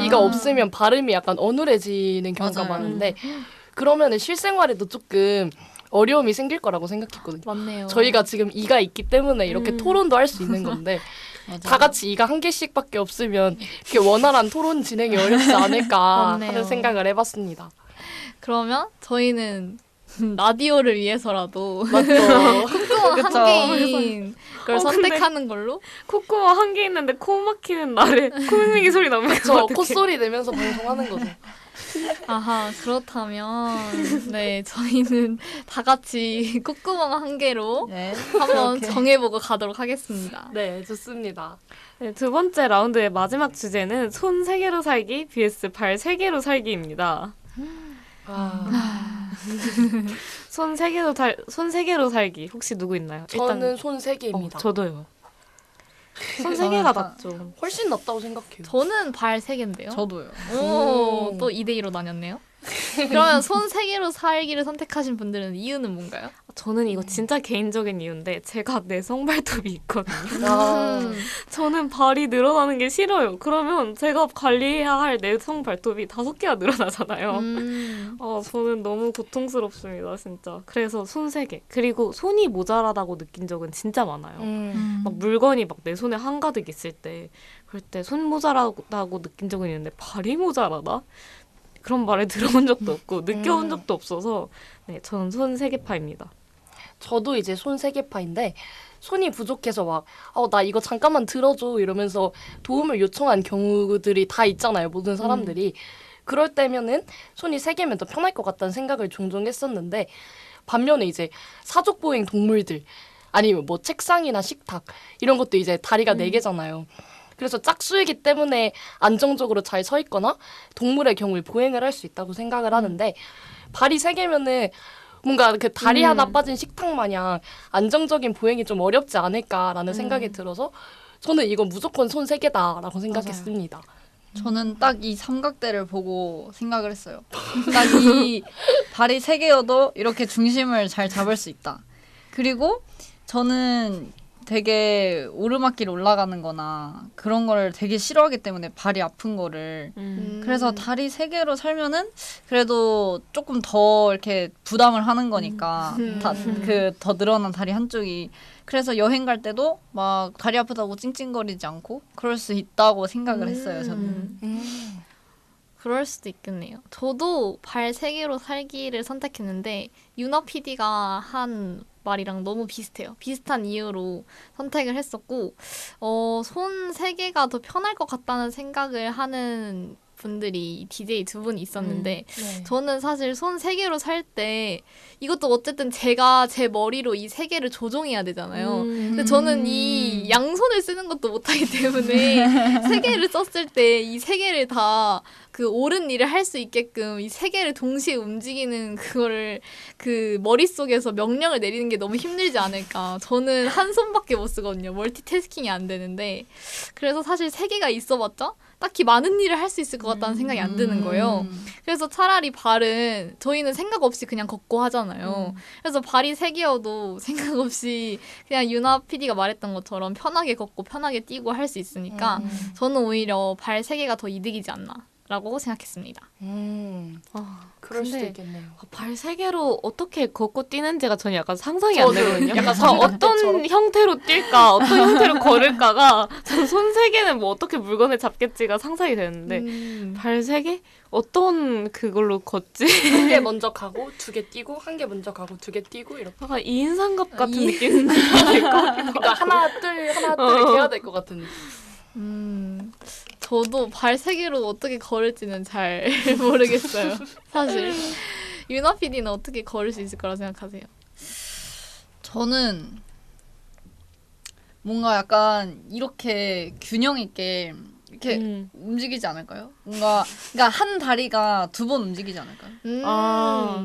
이가 없으면 발음이 약간 어눌해지는 경우가 맞아요. 많은데 그러면은 실생활에도 조금 어려움이 생길 거라고 생각했거든요. 맞네요. 저희가 지금 이가 있기 때문에 이렇게 토론도 할 수 있는 건데 다 같이 이가 한 개씩밖에 없으면 이렇게 원활한 토론 진행이 어렵지 않을까 맞네요. 하는 생각을 해봤습니다. 그러면 저희는 라디오를 위해서라도 맞죠? 콧구멍 콧구멍 그쵸. 한 개인 걸 근데- 선택하는 걸로? 콧구멍 한 개 있는데 코 막히는 날에 코맹맹이 소리 나면 저 어떡해. 콧소리 내면서 방송하는 거죠. 아하, 그렇다면 네, 저희는 다 같이 콧구멍 한 개로 네. 한번 그렇게. 정해보고 가도록 하겠습니다. 네, 좋습니다. 네, 두 번째 라운드의 마지막 주제는 손 3개로 살기 vs 발 3개로 살기입니다. 손 3개로 살기 혹시 누구 있나요? 저는 손 3개입니다. 저도요. 손 저는 3개가 다- 낫죠. 훨씬 낫다고 생각해요. 저는 발 3개인데요. 저도요. 오, 또 2대2로 나뉘었네요. 그러면 손 3개로 살기를 선택하신 분들은 이유는 뭔가요? 저는 이거 진짜 개인적인 이유인데 제가 내성 발톱이 있거든요. 아, 저는 발이 늘어나는 게 싫어요. 그러면 제가 관리해야 할 내성 발톱이 5개가 늘어나잖아요. 저는 너무 고통스럽습니다, 진짜. 그래서 손 3개. 그리고 손이 모자라다고 느낀 적은 진짜 많아요. 막 물건이 막 내 손에 한가득 있을 때 그럴 때 손 모자라다고 느낀 적은 있는데 발이 모자라다? 그런 말을 들어본 적도 없고 느껴본 적도 없어서 네, 저는 손 3개파입니다. 저도 이제 손 3개파인데 손이 부족해서 막 나 이거 잠깐만 들어줘 이러면서 도움을 요청한 경우들이 다 있잖아요. 모든 사람들이. 그럴 때면은 손이 3개면 더 편할 것 같다는 생각을 종종 했었는데 반면에 이제 사족보행 동물들 아니면 뭐 책상이나 식탁 이런 것도 이제 다리가 4개잖아요. 그래서 짝수이기 때문에 안정적으로 잘 서 있거나 동물의 경우에 보행을 할 수 있다고 생각을 하는데 발이 3개면은 뭔가 그 다리 하나 빠진 식탁 마냥 안정적인 보행이 좀 어렵지 않을까라는 생각이 들어서 저는 이건 무조건 손 3개다라고 생각했습니다. 저는 딱 이 삼각대를 보고 생각을 했어요. 딱 이 발이 3개여도 이렇게 중심을 잘 잡을 수 있다. 그리고 저는 되게 오르막길 올라가는 거나 그런 걸 되게 싫어하기 때문에 발이 아픈 거를 그래서 다리 3개로 살면은 그래도 조금 더 이렇게 부담을 하는 거니까 더 늘어난 다리 한쪽이 그래서 여행 갈 때도 막 다리 아프다고 찡찡거리지 않고 그럴 수 있다고 생각을 했어요. 저는. 그럴 수도 있겠네요. 저도 발 3개로 살기를 선택했는데 유나 PD가 한 말이랑 너무 비슷해요. 비슷한 이유로 선택을 했었고 손 3개가 더 편할 것 같다는 생각을 하는 분들이 DJ 2분이 있었는데 네. 저는 사실 손 3개로 살 때 이것도 어쨌든 제가 제 머리로 이 3개를 조종해야 되잖아요. 근데 저는 이 양손을 쓰는 것도 못하기 때문에 3개를 썼을 때 이 3개를 다 그 옳은 일을 할 수 있게끔 이 3개를 동시에 움직이는 그거를 그 머릿속에서 명령을 내리는 게 너무 힘들지 않을까. 저는 한 손밖에 못 쓰거든요. 멀티태스킹이 안 되는데. 그래서 사실 3개가 있어봤자 딱히 많은 일을 할 수 있을 것 같다는 생각이 안 드는 거예요. 그래서 차라리 발은 저희는 생각 없이 그냥 걷고 하잖아요. 그래서 발이 3개여도 생각 없이 그냥 유나 PD가 말했던 것처럼 편하게 걷고 편하게 뛰고 할 수 있으니까 저는 오히려 발 3개가 더 이득이지 않나 라고 생각했습니다. 그럴 수도 근데 있겠네요. 발 3개로 어떻게 걷고 뛰는지가 저는 약간 상상이 저도 안 되거든요. 약간 어떤 삼각대처럼. 형태로 뛸까, 어떤 형태로 걸을까가 전 손 3개는 뭐 어떻게 물건을 잡겠지가 상상이 되는데 발 3개? 어떤 그걸로 걷지? 한 개 먼저 가고 2개 뛰고 한 개 먼저 가고 2개 뛰고 이렇게. 약간 2인 삼갑 같은 느낌 들까? 그러니까 하나 둘 이렇게 해야 될 것 같은. 저도 발 3개로 어떻게 걸을지는 잘 모르겠어요. 사실. 유나 PD는 어떻게 걸을 수 있을 거라 생각하세요? 저는 뭔가 약간 이렇게 균형 있게 이렇게 움직이지 않을까요? 뭔가 그러니까 한 다리가 2번 움직이지 않을까요?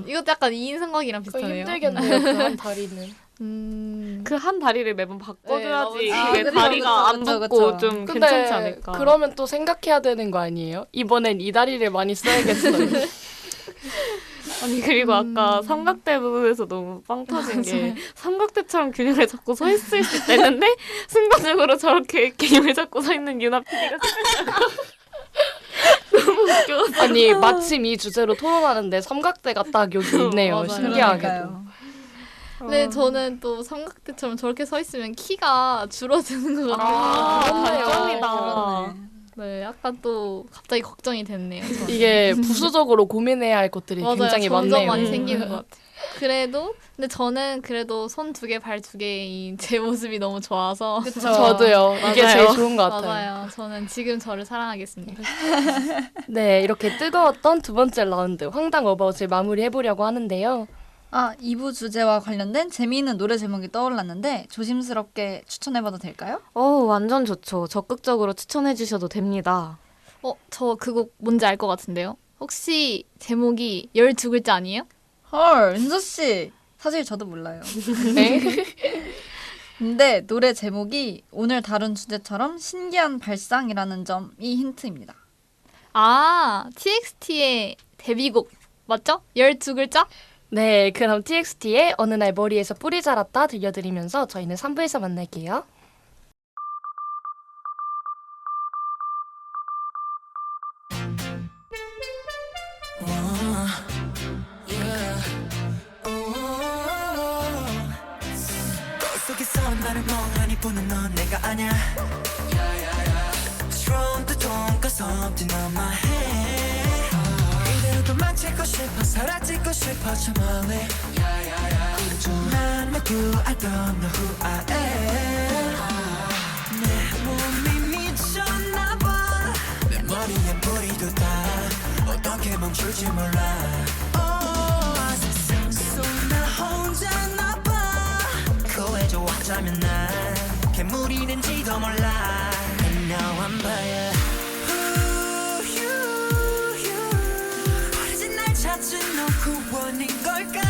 이것도 약간 2인 삼각이랑 그 비슷하네요. 힘들겠네요. 그 한 다리는. 그 한 다리를 매번 바꿔줘야지 네, 그게 그쵸, 다리가 안 그쵸, 붙고 그쵸. 좀 근데 괜찮지 않을까. 그러면 또 생각해야 되는 거 아니에요? 이번엔 이 다리를 많이 써야겠어요. 아니 그리고 아까 삼각대 부분에서 너무 빵 터진 게 삼각대처럼 균형을 잡고 서 있을 수 있다는데 순간적으로 저렇게 균형을 잡고 서 있는 유나 PD가 너무 웃겨. 아니 마침 이 주제로 토론하는데 삼각대가 딱 여기 있네요. 맞아요. 신기하게도. 그러니까요. 근데 저는 또 삼각대처럼 저렇게 서 있으면 키가 줄어드는 것 같아요. 그렇네요. 장점이다. 네, 약간 또 갑자기 걱정이 됐네요. 저는. 이게 부수적으로 고민해야 할 것들이 맞아요. 굉장히 점점 많네요. 많이 생기는 것 같아요. 그래도 근데 저는 그래도 손 2개, 발 2개인 제 모습이 너무 좋아서 그쵸. 저도요. 이게 맞아요. 제일 좋은 것 같아요. 맞아요. 저는 지금 저를 사랑하겠습니다. 네, 이렇게 뜨거웠던 두 번째 라운드 황당 어바웃을 마무리해보려고 하는데요. 2부 주제와 관련된 재미있는 노래 제목이 떠올랐는데 조심스럽게 추천해봐도 될까요? 완전 좋죠. 적극적으로 추천해 주셔도 됩니다. 저 그 곡 뭔지 알 것 같은데요. 혹시 제목이 12글자 아니에요? 헐, 은서씨. 사실 저도 몰라요. 네. 근데 노래 제목이 오늘 다룬 주제처럼 신기한 발상이라는 점이 힌트입니다. TXT의 데뷔곡 맞죠? 12글자? 네, 그럼 TXT의 어느 날 머리에서 뿌리 자랐다 들려드리면서 저희는 3부에서 만날게요. 속에서 나를 멍하니 보는 넌 내가 아냐 처음부터 돈가스 없진 on my head 이대로 도망치고 싶어 사라지고 싶어 저 멀리 난 like you I don't know who I am 내 몸이 미쳤나봐 내 머리엔 뿌리도 다 어떻게 멈출지 몰라 세상 속 나 혼자나봐 구해줘 어쩌면 난 괴물이 된지도 몰라 And now I'm by 버려진 날 찾은 너 구원인 걸까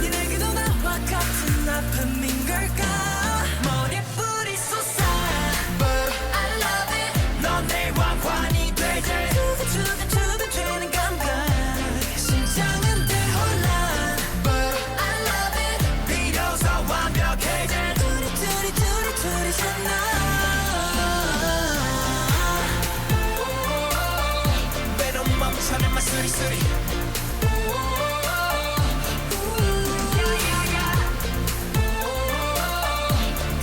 니네게도 나와 같은 아픔인 걸까 머리에 뿌리 솟아 But I love it 넌 내 왕관이 되지 두근두근 되는 감각 심장은 대혼란 But I love it 비로소 완벽해진 둘이잖아 외로움 멈춰낸 my 수리수리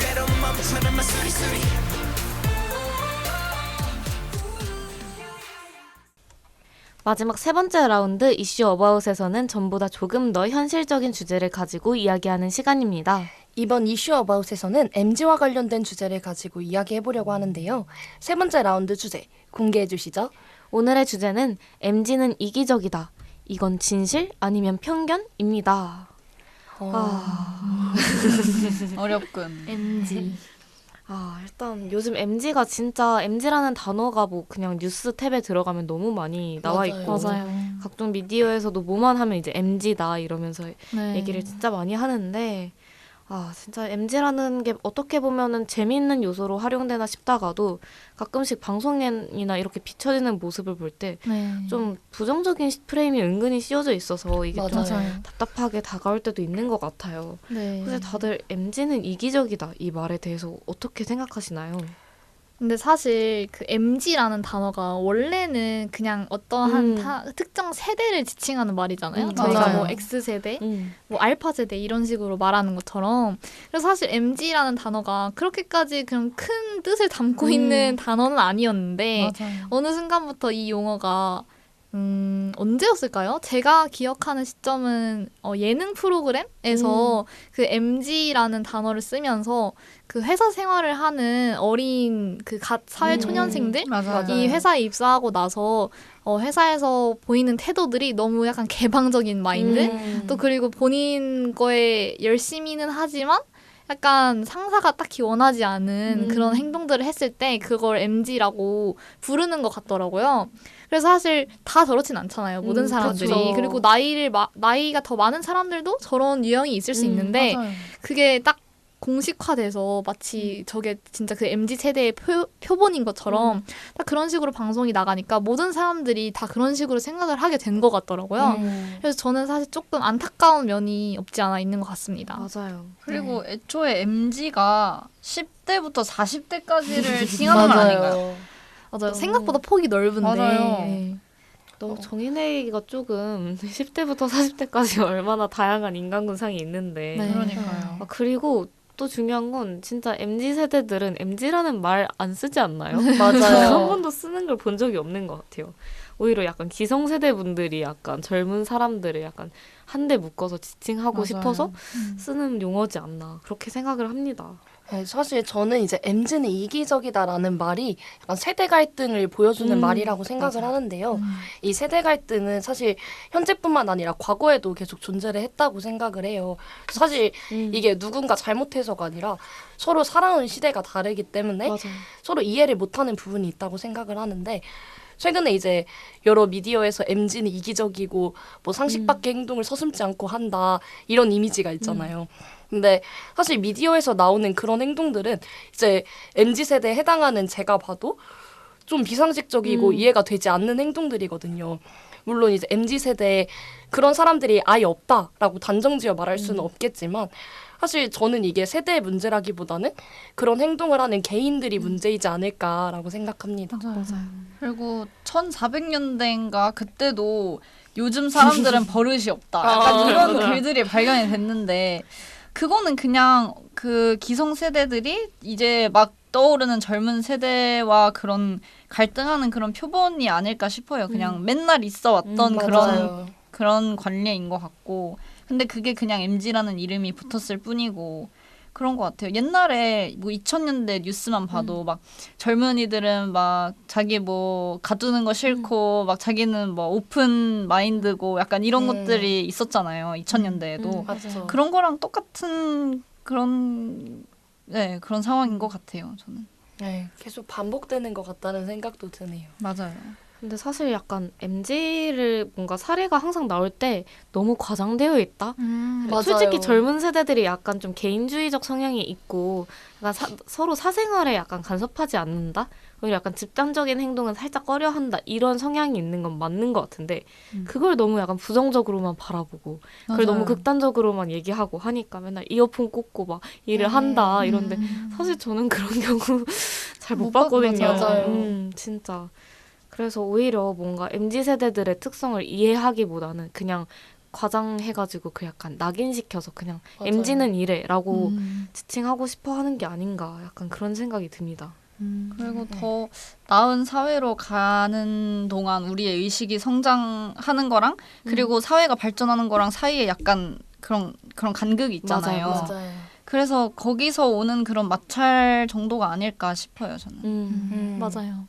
외로움 멈춰낸 my 수리수리 마지막 3번째 라운드 이슈 어바웃에서는 전보다 조금 더 현실적인 주제를 가지고 이야기하는 시간입니다. 이번 이슈 어바웃에서는 MZ와 관련된 주제를 가지고 이야기해보려고 하는데요. 3번째 라운드 주제 공개해 주시죠. 오늘의 주제는 MZ는 이기적이다. 이건 진실 아니면 편견입니다. 어렵군. MG. 일단 요즘 MZ가 진짜 MZ라는 단어가 뭐 그냥 뉴스 탭에 들어가면 너무 많이 나와 맞아요. 있고 맞아요. 각종 미디어에서도 뭐만 하면 이제 MZ다 이러면서 네. 얘기를 진짜 많이 하는데 진짜 MZ라는 게 어떻게 보면은 재미있는 요소로 활용되나 싶다가도 가끔씩 방송이나 이렇게 비춰지는 모습을 볼 때 좀 네. 부정적인 프레임이 은근히 씌워져 있어서 이게 좀 맞아요. 답답하게 다가올 때도 있는 것 같아요. 네. 근데 다들 MZ는 이기적이다 이 말에 대해서 어떻게 생각하시나요? 근데 사실 그 MZ라는 단어가 원래는 그냥 어떠한 특정 세대를 지칭하는 말이잖아요. 저희가 맞아요. 뭐 X세대, 뭐 알파세대 이런 식으로 말하는 것처럼. 그래서 사실 MZ라는 단어가 그렇게까지 그런 큰 뜻을 담고 있는 단어는 아니었는데 맞아요. 어느 순간부터 이 용어가 언제였을까요? 제가 기억하는 시점은 예능 프로그램에서 그 MZ라는 단어를 쓰면서 그 회사 생활을 하는 어린 그 갓 사회 초년생들 맞아요. 이 회사에 입사하고 나서 회사에서 보이는 태도들이 너무 약간 개방적인 마인드 또 그리고 본인 거에 열심히는 하지만 약간 상사가 딱히 원하지 않은 그런 행동들을 했을 때 그걸 MZ라고 부르는 것 같더라고요. 그래서 사실 다 저렇진 않잖아요. 모든 사람들이. 그렇죠. 그리고 나이가 더 많은 사람들도 저런 유형이 있을 수 있는데 맞아요. 그게 딱 공식화돼서 마치 저게 진짜 그 MZ 세대의 표본인 것처럼 딱 그런 식으로 방송이 나가니까 모든 사람들이 다 그런 식으로 생각을 하게 된 것 같더라고요. 그래서 저는 사실 조금 안타까운 면이 없지 않아 있는 것 같습니다. 맞아요. 그리고 애초에 MZ가 10대부터 40대까지를 칭하는 말 아닌가요? 맞아요. 생각보다 폭이 넓은데. 맞아요. 네. 너무 정의내기가 조금 10대부터 40대까지 얼마나 다양한 인간 군상이 있는데 네. 그러니까요. 그리고 또 중요한 건 진짜 MZ 세대들은 MZ라는 말 안 쓰지 않나요? 맞아요. 한 번도 쓰는 걸 본 적이 없는 것 같아요. 오히려 약간 기성세대 분들이 약간 젊은 사람들을 약간 한데 묶어서 지칭하고 맞아요. 싶어서 쓰는 용어지 않나 그렇게 생각을 합니다. 네, 사실 저는 이제 MZ는 이기적이다라는 말이 약간 세대 갈등을 보여주는 말이라고 생각을 하는데요. 이 세대 갈등은 사실 현재뿐만 아니라 과거에도 계속 존재를 했다고 생각을 해요. 사실 이게 누군가 잘못해서가 아니라 서로 살아온 시대가 다르기 때문에 맞아요. 서로 이해를 못하는 부분이 있다고 생각을 하는데 최근에 이제 여러 미디어에서 MZ는 이기적이고 뭐 상식 밖의 행동을 서슴지 않고 한다 이런 이미지가 있잖아요. 근데 사실 미디어에서 나오는 그런 행동들은 이제 MZ 세대에 해당하는 제가 봐도 좀 비상식적이고 이해가 되지 않는 행동들이거든요. 물론 이제 MZ 세대에 그런 사람들이 아예 없다라고 단정지어 말할 수는 없겠지만 사실 저는 이게 세대의 문제라기보다는 그런 행동을 하는 개인들이 문제이지 않을까라고 생각합니다. 맞아요. 그리고 1400년대인가 그때도 요즘 사람들은 버릇이 없다. 약간 이런 글들이 발견이 됐는데 그거는 그냥 그 기성세대들이 이제 막 떠오르는 젊은 세대와 그런 갈등하는 그런 표본이 아닐까 싶어요. 그냥 맨날 있어 왔던 맞아요. 그런 관례인 것 같고 근데 그게 그냥 MZ라는 이름이 붙었을 뿐이고 그런 것 같아요. 옛날에 뭐 2000년대 뉴스만 봐도 막 젊은이들은 막 자기 뭐 가두는 거 싫고 막 자기는 뭐 오픈 마인드고 약간 이런 것들이 있었잖아요. 2000년대에도 맞죠. 그런 거랑 똑같은 그런 그런 상황인 것 같아요. 저는 네, 계속 반복되는 것 같다는 생각도 드네요. 맞아요. 근데 사실 약간 MZ를 뭔가 사례가 항상 나올 때 너무 과장되어 있다. 맞아요. 솔직히 젊은 세대들이 약간 좀 개인주의적 성향이 있고 약간 서로 사생활에 약간 간섭하지 않는다. 오히려 약간 집단적인 행동은 살짝 꺼려한다. 이런 성향이 있는 건 맞는 것 같은데 그걸 너무 약간 부정적으로만 바라보고 그걸 너무 극단적으로만 얘기하고 하니까 맨날 이어폰 꽂고 막 일을 한다 이런데 사실 저는 그런 경우 잘 못 못 봤거든요. 맞아요. 진짜. 그래서 오히려 뭔가 MZ 세대들의 특성을 이해하기보다는 그냥 과장해가지고 그 약간 낙인시켜서 그냥 맞아요. MZ는 이래라고 지칭하고 싶어 하는 게 아닌가 약간 그런 생각이 듭니다. 그리고 더 나은 사회로 가는 동안 우리의 의식이 성장하는 거랑 그리고 사회가 발전하는 거랑 사이에 약간 그런 간극이 있잖아요. 맞아요. 그래서 거기서 오는 그런 마찰 정도가 아닐까 싶어요, 저는. 맞아요.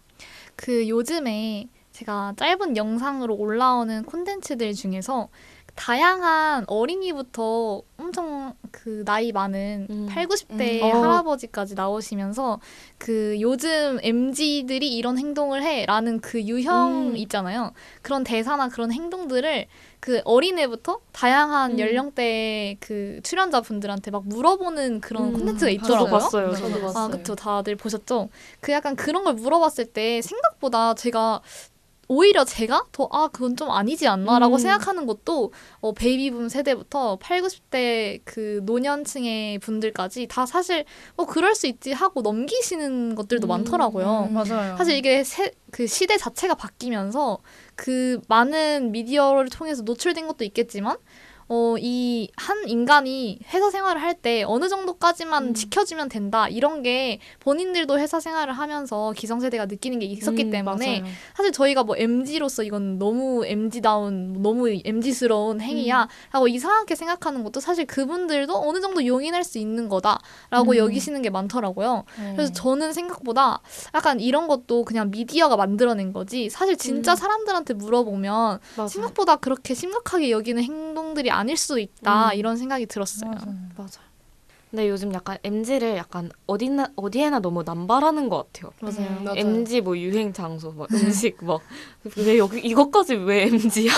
그 요즘에 제가 짧은 영상으로 올라오는 콘텐츠들 중에서 다양한 어린이부터 엄청 그 나이 많은 8, 90대 할아버지까지 나오시면서 그 요즘 MZ들이 이런 행동을 해라는 그 유형 있잖아요. 그런 대사나 그런 행동들을 그 어린애부터 다양한 연령대 그 출연자분들한테 막 물어보는 그런 콘텐츠가 저도 있더라고요. 봤어요. 저도 저도. 봤어요. 아, 그쵸. 다들 보셨죠? 그 약간 그런 걸 물어봤을 때 생각보다 제가 오히려 제가 더 그건 좀 아니지 않나라고 생각하는 것도 베이비붐 세대부터 8, 90대 그 노년층의 분들까지 다 사실 그럴 수 있지 하고 넘기시는 것들도 많더라고요. 맞아요. 사실 이게 그 시대 자체가 바뀌면서 그 많은 미디어를 통해서 노출된 것도 있겠지만 이 한 인간이 회사 생활을 할 때 어느 정도까지만 지켜주면 된다 이런 게 본인들도 회사 생활을 하면서 기성세대가 느끼는 게 있었기 때문에 맞아요. 사실 저희가 뭐 MZ로서 이건 너무 MZ다운 너무 MZ스러운 행위야 라고 이상하게 생각하는 것도 사실 그분들도 어느 정도 용인할 수 있는 거다라고 여기시는 게 많더라고요. 그래서 저는 생각보다 약간 이런 것도 그냥 미디어가 만들어낸 거지 사실 진짜 사람들한테 물어보면 맞아요. 생각보다 그렇게 심각하게 여기는 행동들이 아닐 수도 있다 이런 생각이 들었어요. 맞아요. 근데 요즘 약간 MZ를 약간 어디에나 너무 남발하는 것 같아요. 맞아요. 맞아요. MZ 뭐 유행 장소, 뭐 음식, 뭐 왜 여기 이것까지 왜 MZ야?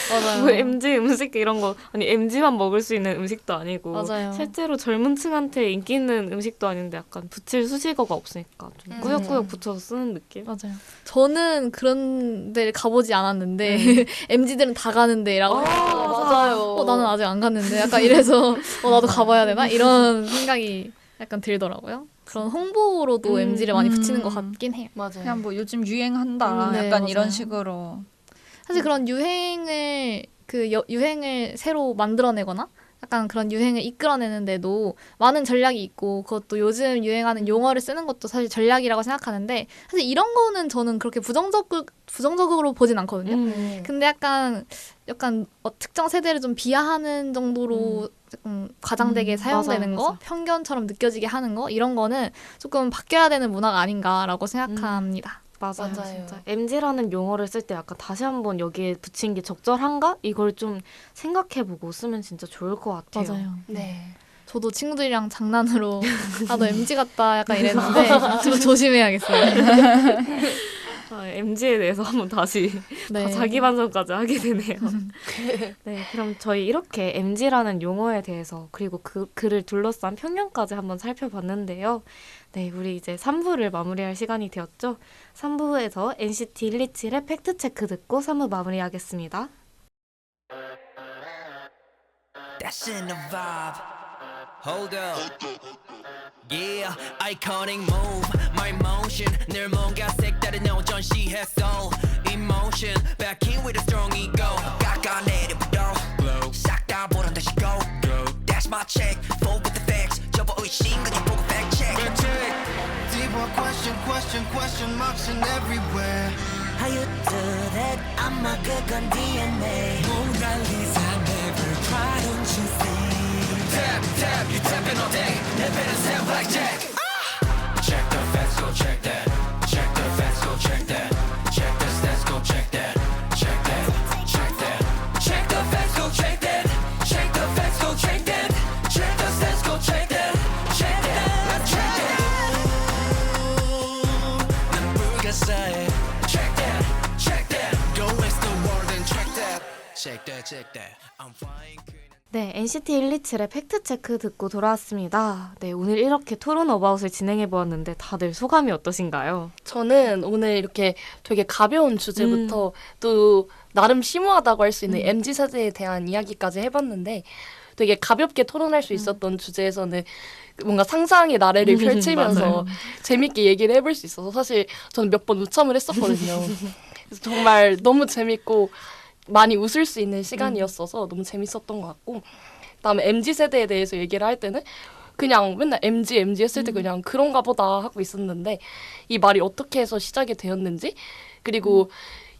맞아요. 왜 MZ 음식 이런 거 아니 MZ만 먹을 수 있는 음식도 아니고 맞아요. 실제로 젊은층한테 인기 있는 음식도 아닌데 약간 붙일 수식어가 없으니까 좀 꾸역꾸역 붙여서 쓰는 느낌. 맞아요. 저는 그런 데를 가보지 않았는데 MZ들은 다 가는데라고 맞아요. 나는 아직 안 갔는데 약간 이래서 나도 가봐야 되나 이런 생각이 약간 들더라고요. 그런 홍보로도 MZ를 많이 붙이는 것 같긴 해요. 맞아요. 그냥 뭐 요즘 유행한다. 네, 약간 맞아요. 이런 식으로. 사실 그런 유행을 새로 만들어내거나 약간 그런 유행을 이끌어내는데도 많은 전략이 있고 그것도 요즘 유행하는 용어를 쓰는 것도 사실 전략이라고 생각하는데 사실 이런 거는 저는 그렇게 부정적으로 보진 않거든요. 근데 약간 특정 세대를 좀 비하하는 정도로 조금 과장되게 사용되는 맞아요, 거, 편견처럼 느껴지게 하는 거 이런 거는 조금 바뀌어야 되는 문화가 아닌가라고 생각합니다. 맞아요, 맞아요. 진짜. MZ라는 용어를 쓸 때 약간 다시 한번 여기에 붙인 게 적절한가? 이걸 좀 생각해보고 쓰면 진짜 좋을 것 같아요. 맞아요. 네. 저도 친구들이랑 장난으로 아, 너 MZ 같다 약간 이랬는데 좀 조심해야겠어요. MZ에 대해서 한번 다시 네. 자기 반성까지 하게 되네요. 네, 그럼 저희 이렇게 MZ라는 용어에 대해서 그리고 그를 둘러싼 편견까지 한번 살펴봤는데요. 네, 우리 이제 3부를 마무리할 시간이 되었죠. 3부에서 NCT 127의 팩트체크 듣고 3부 마무리하겠습니다. That's in the vibe. Hold up. Yeah, iconic move. My motion. 늘 뭔가 색다른 너 전시했어. Emotion. Back in with a strong ego. 깎아내려부터. 싹 다 보란 듯이 go. That's my check. Full with the facts. 접어 의심 그냥 보고 fact check. Deeper question marks in everywhere. How you do that? I'm a good gun DNA. Mona Lisa never cry, don't you see? Tap, you tapping all day. Never tap like Jack. Check the facts, go check that. Check the facts, go check that. Check the stats, go check that. Check that, check that. Check the facts, go check that. Check the facts, go check that. Check the stats, go check that. Check that, let's check that. 난 불가사해. Check that, check that. Go waste the world and check that. Check that, check that. I'm flying. 네, NCT 127의 팩트체크 듣고 돌아왔습니다. 네, 오늘 이렇게 토론 어바웃을 진행해보았는데 다들 소감이 어떠신가요? 저는 오늘 이렇게 되게 가벼운 주제부터 또 나름 심오하다고 할 수 있는 MZ 세대에 대한 이야기까지 해봤는데 되게 가볍게 토론할 수 있었던 주제에서는 뭔가 상상의 나래를 펼치면서 재밌게 얘기를 해볼 수 있어서 사실 저는 몇 번 우참을 했었거든요. 그래서 정말 너무 재밌고 많이 웃을 수 있는 시간이었어서 너무 재밌었던 것 같고 그다음에 MZ 세대에 대해서 얘기를 할 때는 그냥 맨날 MZ 했을 때 그냥 그런가 보다 하고 있었는데 이 말이 어떻게 해서 시작이 되었는지 그리고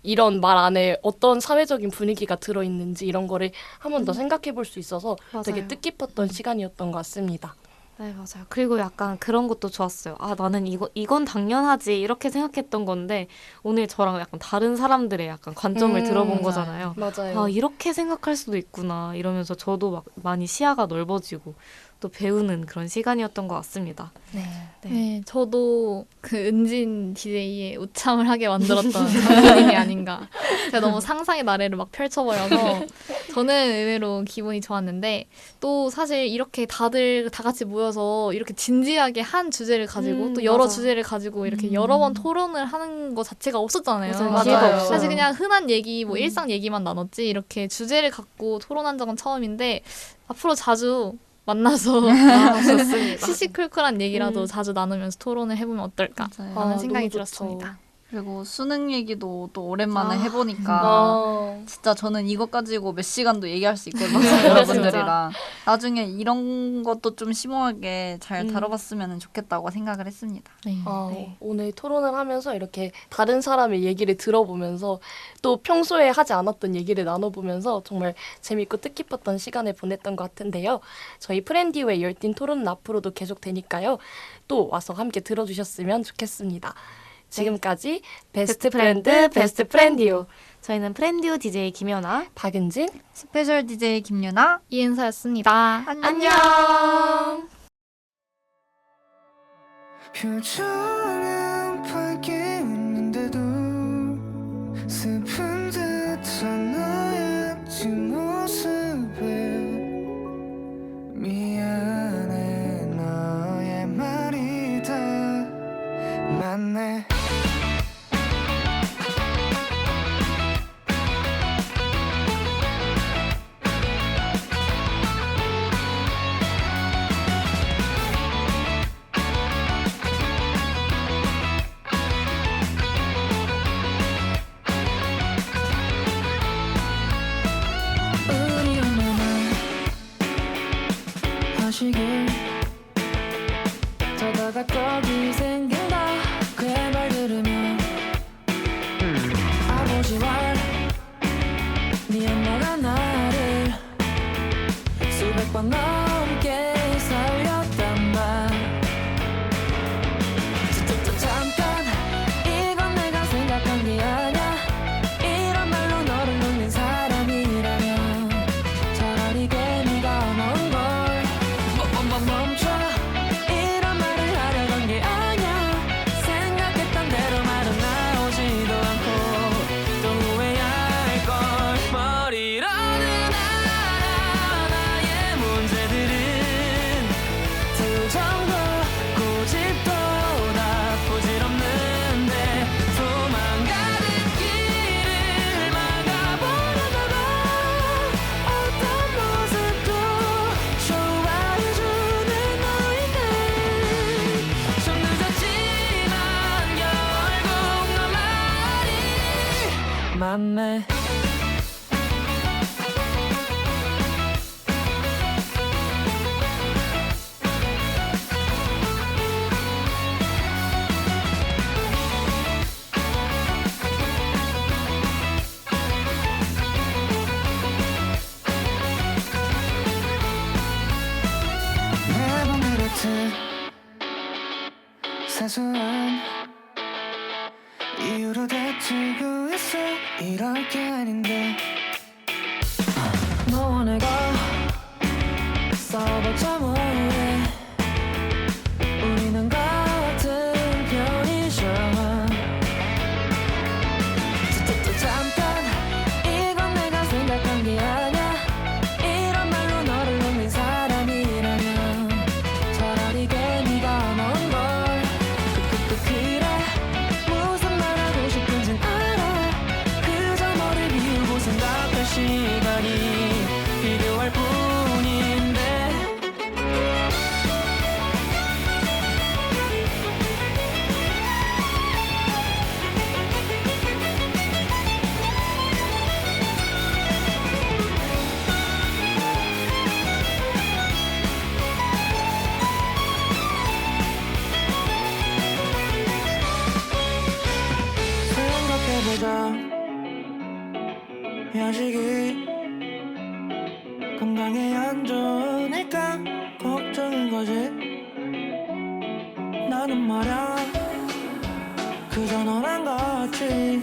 이런 말 안에 어떤 사회적인 분위기가 들어있는지 이런 거를 한 번 더 생각해 볼 수 있어서 되게 맞아요. 뜻깊었던 시간이었던 것 같습니다. 네, 맞아요. 그리고 약간 그런 것도 좋았어요. 아, 나는 이건 당연하지 이렇게 생각했던 건데 오늘 저랑 약간 다른 사람들의 약간 관점을 들어본 맞아요. 거잖아요. 맞아요. 아, 이렇게 생각할 수도 있구나 이러면서 저도 막 많이 시야가 넓어지고 또 배우는 그런 시간이었던 것 같습니다. 네. 네, 저도 그 은진 DJ의 우참을 하게 만들었던 장본인이 아닌가. 제가 너무 상상의 나래를 막 펼쳐버려서 저는 의외로 기분이 좋았는데 또 사실 이렇게 다들 다 같이 모여서 이렇게 진지하게 한 주제를 가지고 또 여러 맞아. 주제를 가지고 이렇게 여러 번 토론을 하는 거 자체가 없었잖아요. 맞아요. 기회가 없어요. 사실 그냥 흔한 얘기, 뭐 일상 얘기만 나눴지 이렇게 주제를 갖고 토론한 적은 처음인데 앞으로 자주 만나서 좋습니다. 시시콜콜한 얘기라도 자주 나누면서 토론을 해보면 어떨까 맞아요. 라는 아, 생각이 너무 좋죠. 들었습니다. 그리고 수능 얘기도 또 오랜만에 아, 해보니까 진짜 저는 이거 가지고 몇 시간도 얘기할 수 있거든요. 여러분들이랑. 나중에 이런 것도 좀 심오하게 잘 다뤄봤으면 좋겠다고 생각을 했습니다. 네. 네. 오늘 토론을 하면서 이렇게 다른 사람의 얘기를 들어보면서 또 평소에 하지 않았던 얘기를 나눠보면서 정말 재밌고 뜻깊었던 시간을 보냈던 것 같은데요. 저희 프렌디오의 열띤 토론은 앞으로도 계속 되니까요. 또 와서 함께 들어주셨으면 좋겠습니다. 지금까지 베스트 프렌드, 베스트 프렌디오. 저희는 프렌디오 DJ 김연아. 박은진, 스페셜 DJ 김유나. 이은서였습니다. 안녕. 표정은 밝게 웃는데도 슬픈 듯한 너의 뒷모습에 미안해 너의 말이 다 맞네 우리 엄마는 엄마가 떡이 생긴다 그 말 들으면 아버지와 네 엄마가 나를 수백 번 넘게 살렸단 말 잠깐 이건 내가 생각한 게 아냐 이런 말로 너를 놀린 사람이라면 차라리 괜히가 먼걸 멈춰 이런 말을 하려던 게 아냐 생각했던 대로 말은 나오지도 않고 또 후회할걸 머리로는 알아 나의 문제들은 투정도 고집도 나쁘질 없는데 도망가는 길을 막아버려다가 어떤 모습도 좋아해주는 너희들 좀 늦었지만 결국 너 말이 맞네 매번 그렇듯 사소한 이유로 다투고 있어 이럴 게 아닌데 너와 내가 싸워봤자 뭐해 우리는 같은 편이잖아 잠깐 이건 내가 생각한 게 아냐 이런 말로 너를 놀린 사람이라면 차라리 괜히가 먼걸 그래 무슨 말 하고 싶은진 알아 그저 너를 비우고 생각할 시간이 필요할 뿐인데 생각해보자 야식이 건강에 안 좋으니까 걱정인 거지 나는 말야 그저 너랑 같이